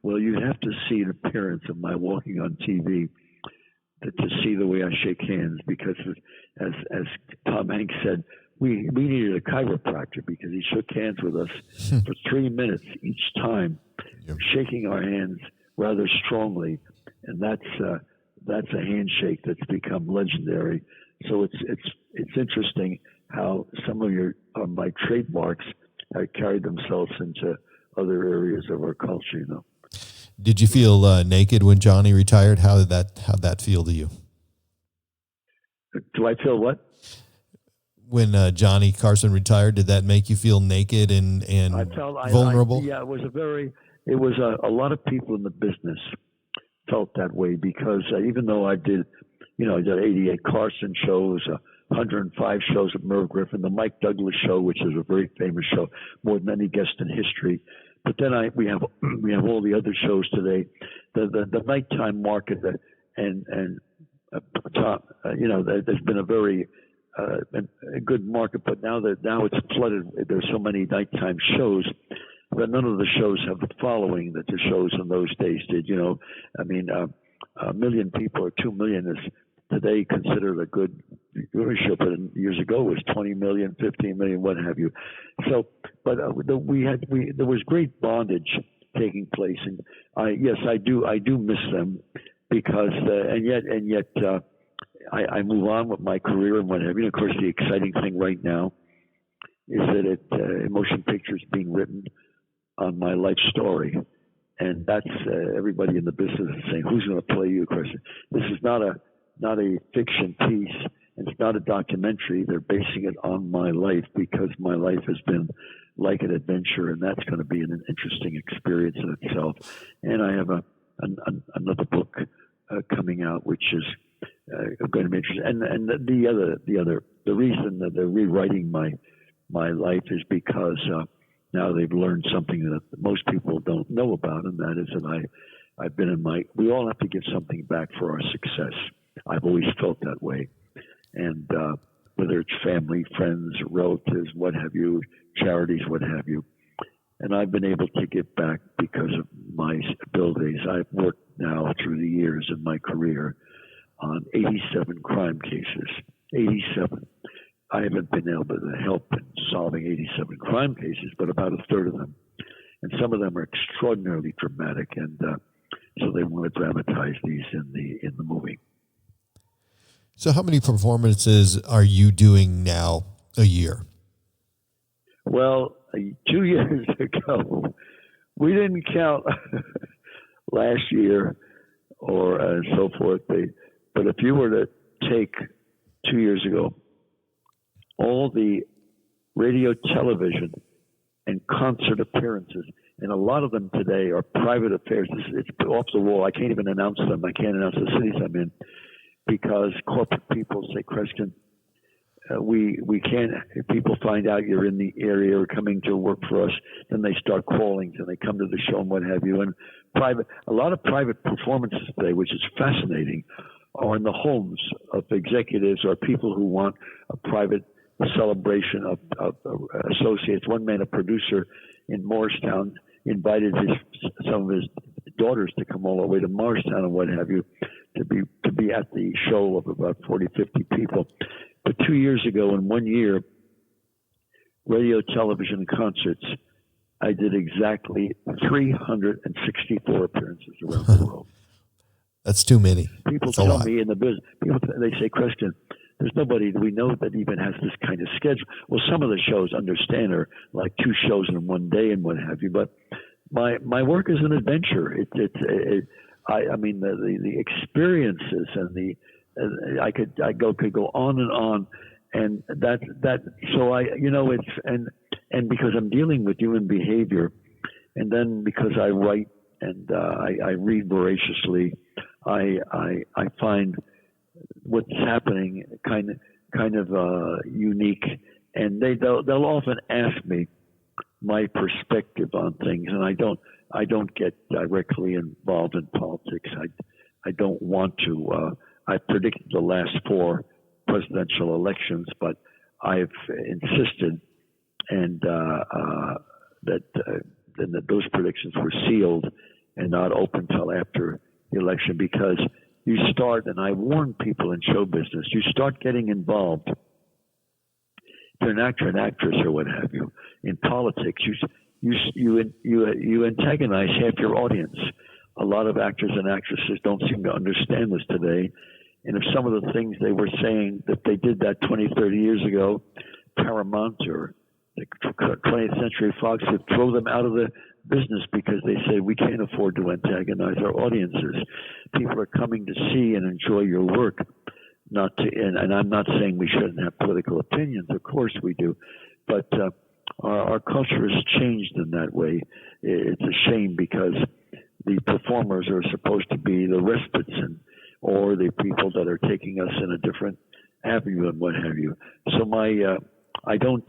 Well, you'd have to see an appearance of my walking on TV to see the way I shake hands, because as Tom Hanks said, we needed a chiropractor because he shook hands with us for 3 minutes each time, shaking our hands rather strongly, and that's a handshake that's become legendary. So it's interesting how some of my trademarks have carried themselves into other areas of our culture. You know. Did you feel naked when Johnny retired? How'd that feel to you? Do I feel what? When Johnny Carson retired, did that make you feel naked and vulnerable? Yeah, it was a lot of people in the business felt that way, because even though I did 88 Carson shows, 105 shows at Merv Griffin, the Mike Douglas show, which is a very famous show, more than any guest in history. But then we have all the other shows today, the nighttime market, and there's been a very a good market, but now it's flooded. There's so many nighttime shows that none of the shows have the following that the shows in those days did. I mean, 1 million people or 2 million is today considered a good viewership, and years ago it was 20 million, 15 million, what have you. So, but there was great bondage taking place, and I do miss them, because and yet I move on with my career and what have you. Of course, the exciting thing right now is that motion pictures being written on my life story, and that's everybody in the business is saying, "Who's going to play you, Chris?" This is not a fiction piece, and it's not a documentary. They're basing it on my life, because my life has been like an adventure, and that's going to be an interesting experience in itself. And I have another book coming out, which is going to be interesting. And the reason that they're rewriting my life is because now they've learned something that most people don't know about, and that is that I've been we all have to give something back for our success. I've always felt that way. And whether it's family, friends, relatives, what have you, charities, what have you. And I've been able to give back because of my abilities. I've worked now through the years in my career on 87 crime cases. 87. I haven't been able to help in solving 87 crime cases, but about a third of them. And some of them are extraordinarily dramatic, and so they want to dramatize these in the movie. So how many performances are you doing now a year? Well, 2 years ago, we didn't count last year or so forth. But if you were to take 2 years ago, all the radio, television, and concert appearances, and a lot of them today are private affairs. It's off the wall. I can't even announce them. I can't announce the cities I'm in because corporate people say, Kreskin, we can't, if people find out you're in the area or coming to work for us, then they start calling and they come to the show and what have you. And a lot of private performances today, which is fascinating, are in the homes of executives or people who want a private celebration of associates. One man, a producer in Morristown, invited some of his daughters to come all the way to Morristown and what have you, to be at the show of about 40, 50 people. But 2 years ago, in 1 year, radio, television, concerts, I did exactly 364 appearances around the world. That's too many. People tell me in the business, they say, Kreskin, there's nobody we know that even has this kind of schedule. Well, some of the shows, understand, are like 2 shows in one day and what have you. But my work is an adventure. I mean, the experiences and I could go on and on, and that. So it's because I'm dealing with human behavior, and then because I write and I read voraciously, I find what's happening kind of unique, and they'll often ask me my perspective on things, and I don't get directly involved in politics. I don't want to. I predicted the last 4 presidential elections, but I've insisted and that those predictions were sealed and not open till after the election, because you start, and I warn people in show business, you start getting involved. If you're an actor, an actress, or what have you, in politics, you antagonize half your audience. A lot of actors and actresses don't seem to understand this today. And if some of the things they were saying that they did that 20, 30 years ago, Paramount or the 20th Century Fox would throw them out of the business because they say we can't afford to antagonize our audiences. People are coming to see and enjoy your work, and I'm not saying we shouldn't have political opinions. Of course we do, but our culture has changed in that way. It's a shame because the performers are supposed to be the respites or the people that are taking us in a different avenue and what have you. So I don't.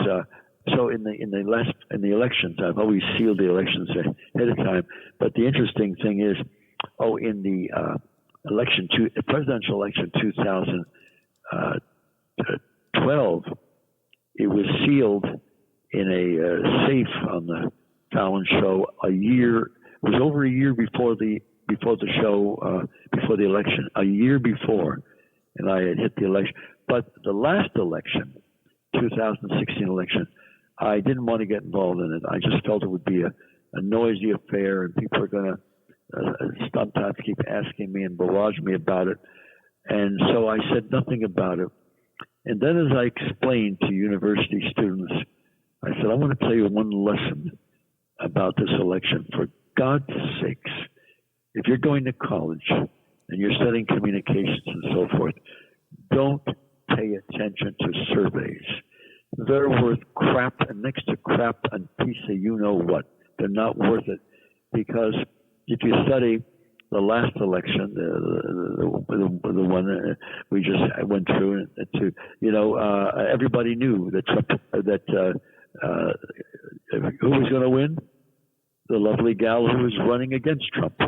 So in the elections, I've always sealed the elections ahead of time. But the interesting thing is, in the presidential election 2012, it was sealed in a safe on the Fallon show a year. It was over a year before the show, before the election, a year before, and I had hit the election. But the last election, 2016 election, I didn't want to get involved in it. I just felt it would be a noisy affair, and people are going to sometimes keep asking me and barrage me about it. And so I said nothing about it. And then as I explained to university students, I said, I want to tell you one lesson about this election. For God's sakes, if you're going to college and you're studying communications and so forth, don't pay attention to surveys. They're worth crap, and next to crap, and piece of you-know-what. They're not worth it, because if you study the last election, the one we just went through, everybody knew that Trump, who was going to win? The lovely gal who was running against Trump.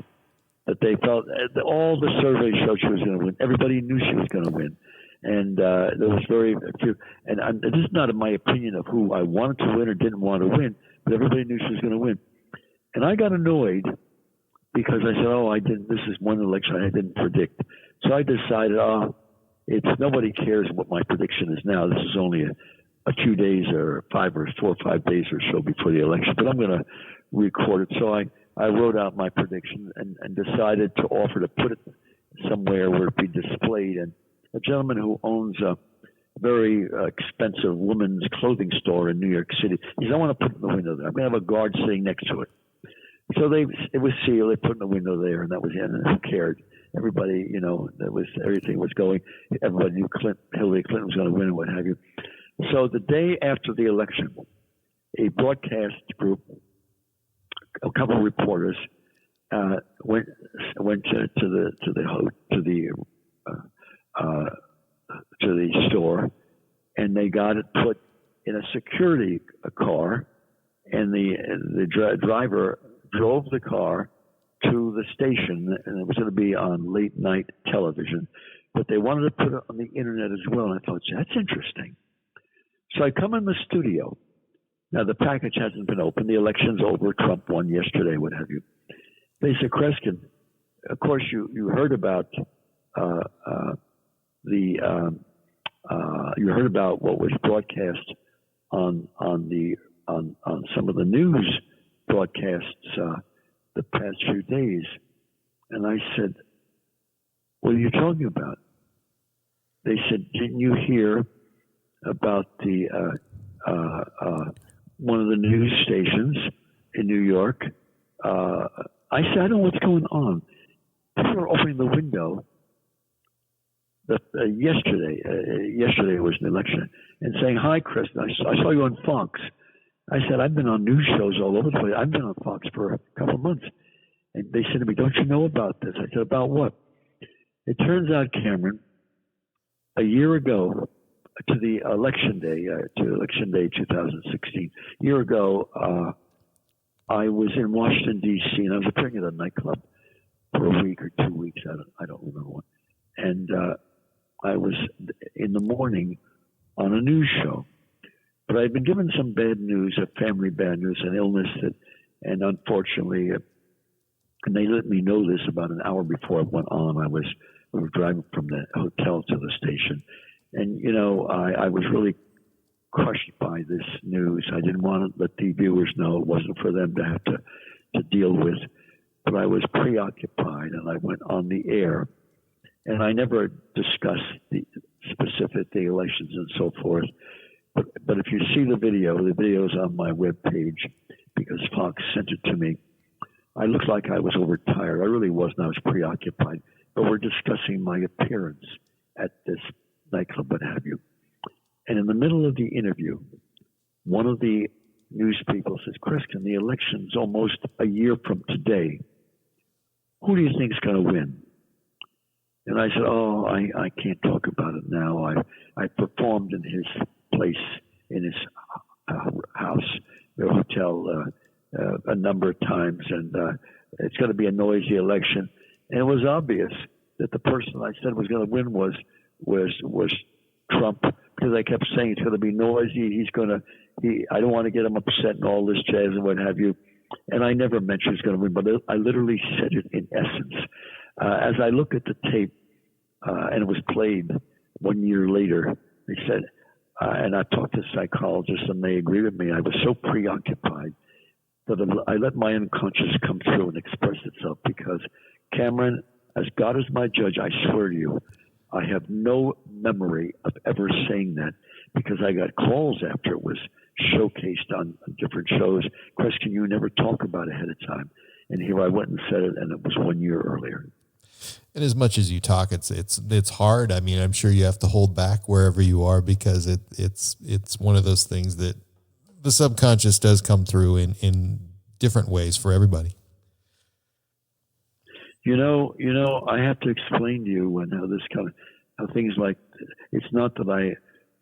That they felt all the surveys showed she was going to win. Everybody knew she was going to win. And there was very few. And this is not my opinion of who I wanted to win or didn't want to win, but everybody knew she was going to win. And I got annoyed because I said, this is one election I didn't predict. So I decided, nobody cares what my prediction is now. This is only a few days or 4 or 5 days or so before the election, but I'm going to record it. So I wrote out my prediction and decided to offer to put it somewhere where it be displayed. And a gentleman who owns a very expensive women's clothing store in New York City, he said, I want to put it in the window there. I'm going to have a guard sitting next to it. So it was sealed. They put in the window there, and that was it. And who cared? Everybody, everything was going. Everybody knew Hillary Clinton was going to win and what have you. So the day after the election, a broadcast group, a couple of reporters, went to the store, and they got it put in a security car, and the driver drove the car to the station, and it was going to be on late night television, but they wanted to put it on the internet as well. And I thought, that's interesting. So I come in the studio. Now the package hasn't been opened. The election's over. Trump won yesterday, what have you. They said, Kreskin, of course you heard about you heard about what was broadcast on some of the news broadcasts the past few days. And I said, what are you talking about? They said, didn't you hear about the one of the news stations in New York? I said, I don't know what's going on. People were opening the window yesterday was an election, and saying, hi, Chris, I saw you on Fox. I said, I've been on news shows all over the place. I've been on Fox for a couple of months. And they said to me, don't you know about this? I said, about what? It turns out, Cameron, a year ago, to the election day, 2016, a year ago, I was in Washington, D.C., and I was appearing at a nightclub for a week or 2 weeks. I don't remember one. And I was in the morning on a news show. But I'd been given some bad news, family bad news, an illness and unfortunately, and they let me know this about an hour before I went on. We were driving from the hotel to the station, and I was really crushed by this news. I didn't want to let the viewers know. It wasn't for them to have to deal with, but I was preoccupied, and I went on the air, and I never discussed the elections and so forth. But if you see the video is on my webpage because Fox sent it to me. I looked like I was overtired. I really wasn't. I was preoccupied. But we're discussing my appearance at this nightclub, what have you. And in the middle of the interview, one of the news people says, Kreskin, the election's almost a year from today. Who do you think's going to win? And I said, I can't talk about it now. I performed in his place, in his house, the hotel, a number of times, and it's going to be a noisy election. And it was obvious that the person I said was going to win was Trump, because I kept saying it's going to be noisy. I don't want to get him upset and all this jazz and what have you. And I never mentioned he's going to win, but I literally said it in essence. As I look at the tape, and it was played 1 year later, they said, and I talked to psychologists, and they agree with me. I was so preoccupied that I let my unconscious come through and express itself, because, Cameron, as God is my judge, I swear to you, I have no memory of ever saying that, because I got calls after it was showcased on different shows. Kreskin, you never talk about it ahead of time. And here I went and said it, and it was 1 year earlier. And as much as you talk, it's hard. I mean, I'm sure you have to hold back wherever you are, because it's one of those things that the subconscious does come through in different ways for everybody. I have to explain to you how things like, it's not that I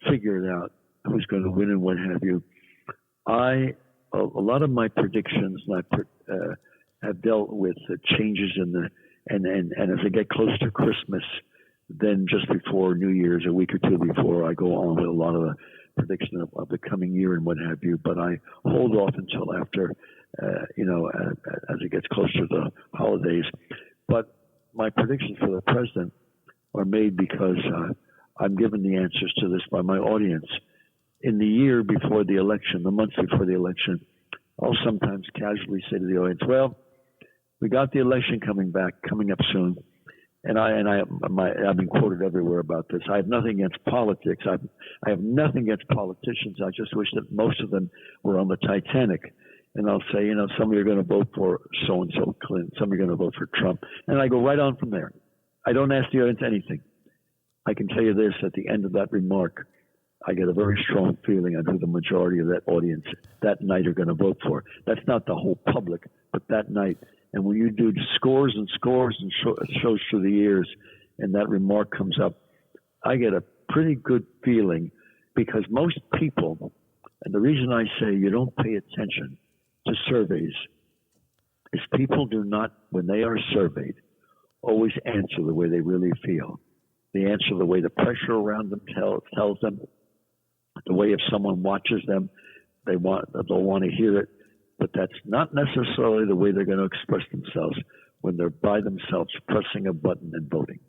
figured out who's going to win and what have you. A lot of my predictions have dealt with the changes and as I get close to Christmas, then just before New Year's, a week or two before, I go on with a lot of the prediction of the coming year and what have you. But I hold off until after, as it gets closer to the holidays. But my predictions for the president are made because I'm given the answers to this by my audience. In the year before the election, the months before the election, I'll sometimes casually say to the audience, well, we got the election coming up soon. And I've been quoted everywhere about this. I have nothing against politics. I have nothing against politicians. I just wish that most of them were on the Titanic. and I'll say, some of you are going to vote for so-and-so Clinton, some are going to vote for Trump, and I go right on from there. I don't ask the audience anything. I can tell you this, at the end of that remark, I get a very strong feeling on who the majority of that audience that night are going to vote for. That's not the whole public, but that night. And when you do scores and scores and shows through the years, and that remark comes up, I get a pretty good feeling, because most people, and the reason I say you don't pay attention to surveys is people do not, when they are surveyed, always answer the way they really feel. They answer the way the pressure around them tells them, the way if someone watches them, they'll want to hear it, but that's not necessarily the way they're going to express themselves when they're by themselves pressing a button and voting.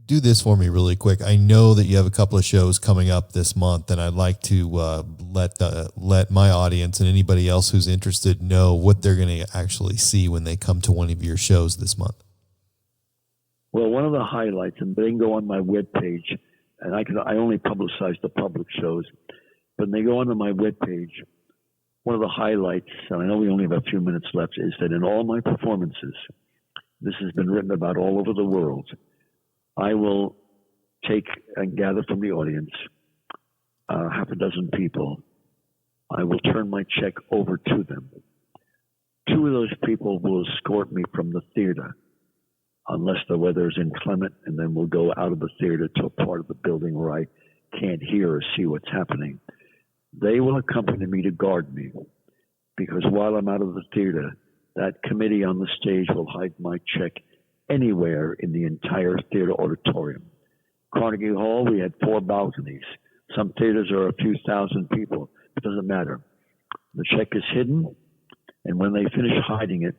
Do this for me really quick. I know that you have a couple of shows coming up this month, and I'd like to let my audience and anybody else who's interested know what they're going to actually see when they come to one of your shows this month. Well, one of the highlights, and they can go on my webpage, and I only publicize the public shows, but when they go onto my webpage, one of the highlights, and I know we only have a few minutes left, is that in all my performances, this has been written about all over the world, I will take and gather from the audience half a dozen people. I will turn my check over to them. 2 of those people will escort me from the theater, unless the weather is inclement, and then we'll go out of the theater to a part of the building where I can't hear or see what's happening. They will accompany me to guard me, because while I'm out of the theater, that committee on the stage will hide my check anywhere in the entire theater auditorium. Carnegie Hall, we had 4 balconies. Some theaters are a few thousand people. It doesn't matter. The check is hidden, and when they finish hiding it,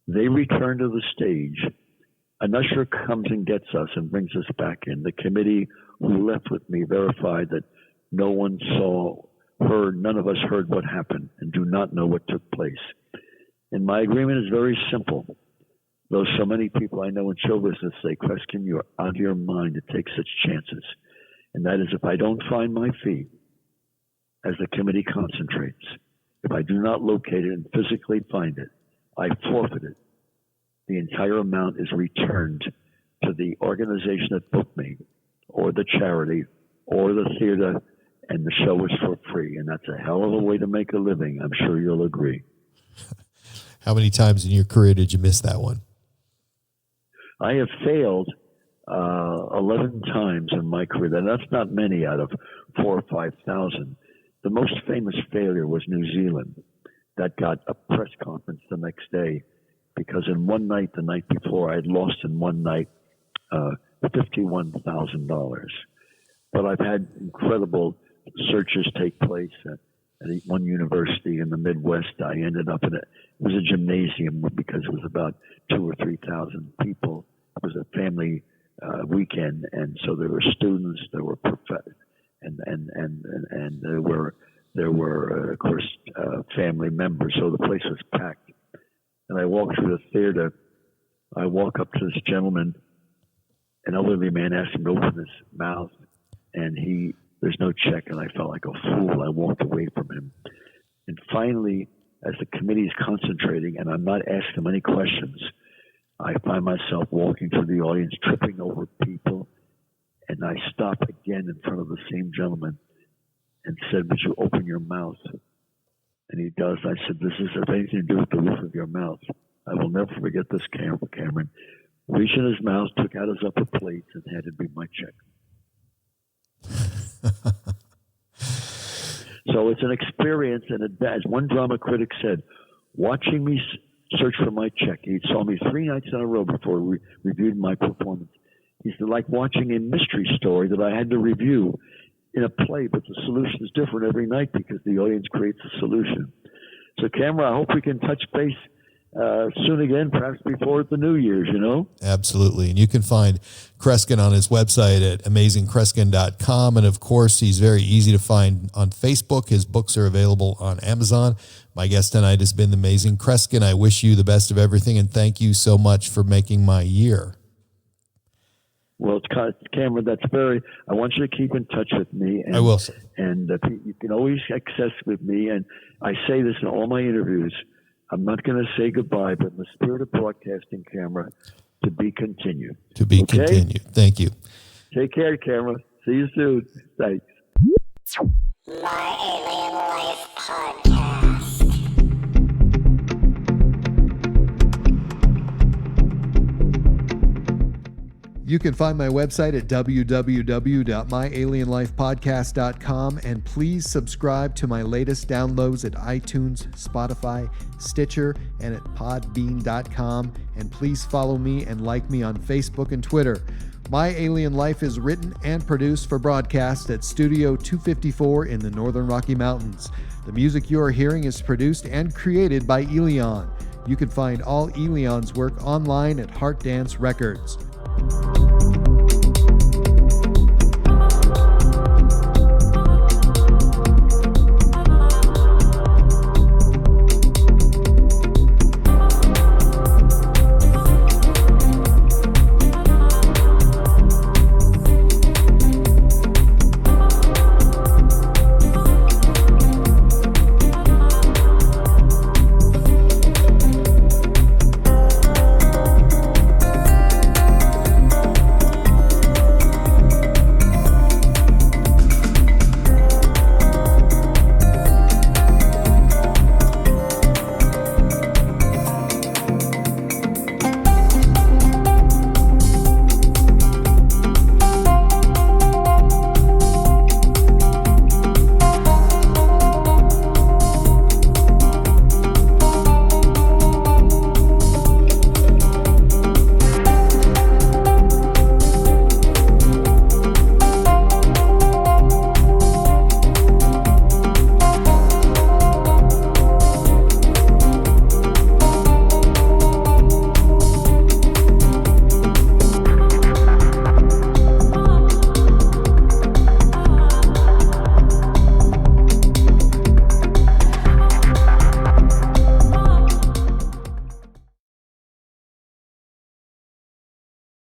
they return to the stage. An usher comes and gets us and brings us back in. The committee who left with me verified that no one none of us heard what happened and do not know what took place. And my agreement is very simple. Though so many people I know in show business say, Kreskin, you're out of your mind to take such chances. And that is, if I don't find my fee, as the committee concentrates, if I do not locate it and physically find it, I forfeit it. The entire amount is returned to the organization that booked me, or the charity, or the theater, and the show is for free. And that's a hell of a way to make a living. I'm sure you'll agree. How many times in your career did you miss that one? I have failed 11 times in my career. And that's not many out of 4,000 or 5,000. The most famous failure was New Zealand. That got a press conference the next day, because in one night, the night before, I had lost in one night $51,000. But I've had incredible searches take place at one university in the Midwest. I ended up it was a gymnasium, because it was about 2,000 or 3,000 people. It was a family weekend, and so there were students, there were and there were of course family members. So the place was packed. And I walked through the theater. I walk up to this gentleman. An elderly man asked him to open his mouth, and there's no check, and I felt like a fool. I walked away from him. And finally, as the committee is concentrating, and I'm not asking them any questions, I find myself walking through the audience, tripping over people, and I stop again in front of the same gentleman and said, would you open your mouth? And he does. I said, this has anything to do with the roof of your mouth. I will never forget this, Cameron. Reached in his mouth, took out his upper plate, and handed me my check. So it's an experience, and as one drama critic said, watching me search for my check. He saw me 3 nights in a row before we reviewed my performance. He said, like watching a mystery story that I had to review in a play, but the solution is different every night because the audience creates a solution. So, Cameron, I hope we can touch base soon again, perhaps before the New Year's, Absolutely. And you can find Kreskin on his website at amazingkreskin.com. And of course, he's very easy to find on Facebook. His books are available on Amazon. My guest tonight has been the Amazing Kreskin. I wish you the best of everything, and thank you so much for making my year. Well, Cameron, I want you to keep in touch with me. And, I will, sir. And you can always access with me. And I say this in all my interviews. I'm not going to say goodbye, but in the spirit of broadcasting, Cameron, to be continued. To be continued. Thank you. Take care, Cameron. See you soon. Thanks. My Alien Life Podcast. You can find my website at www.myalienlifepodcast.com, and please subscribe to my latest downloads at iTunes, Spotify, Stitcher, and at podbean.com. And please follow me and like me on Facebook and Twitter. My Alien Life is written and produced for broadcast at Studio 254 in the Northern Rocky Mountains. The music you are hearing is produced and created by Elion. You can find all Elion's work online at Heart Dance Records.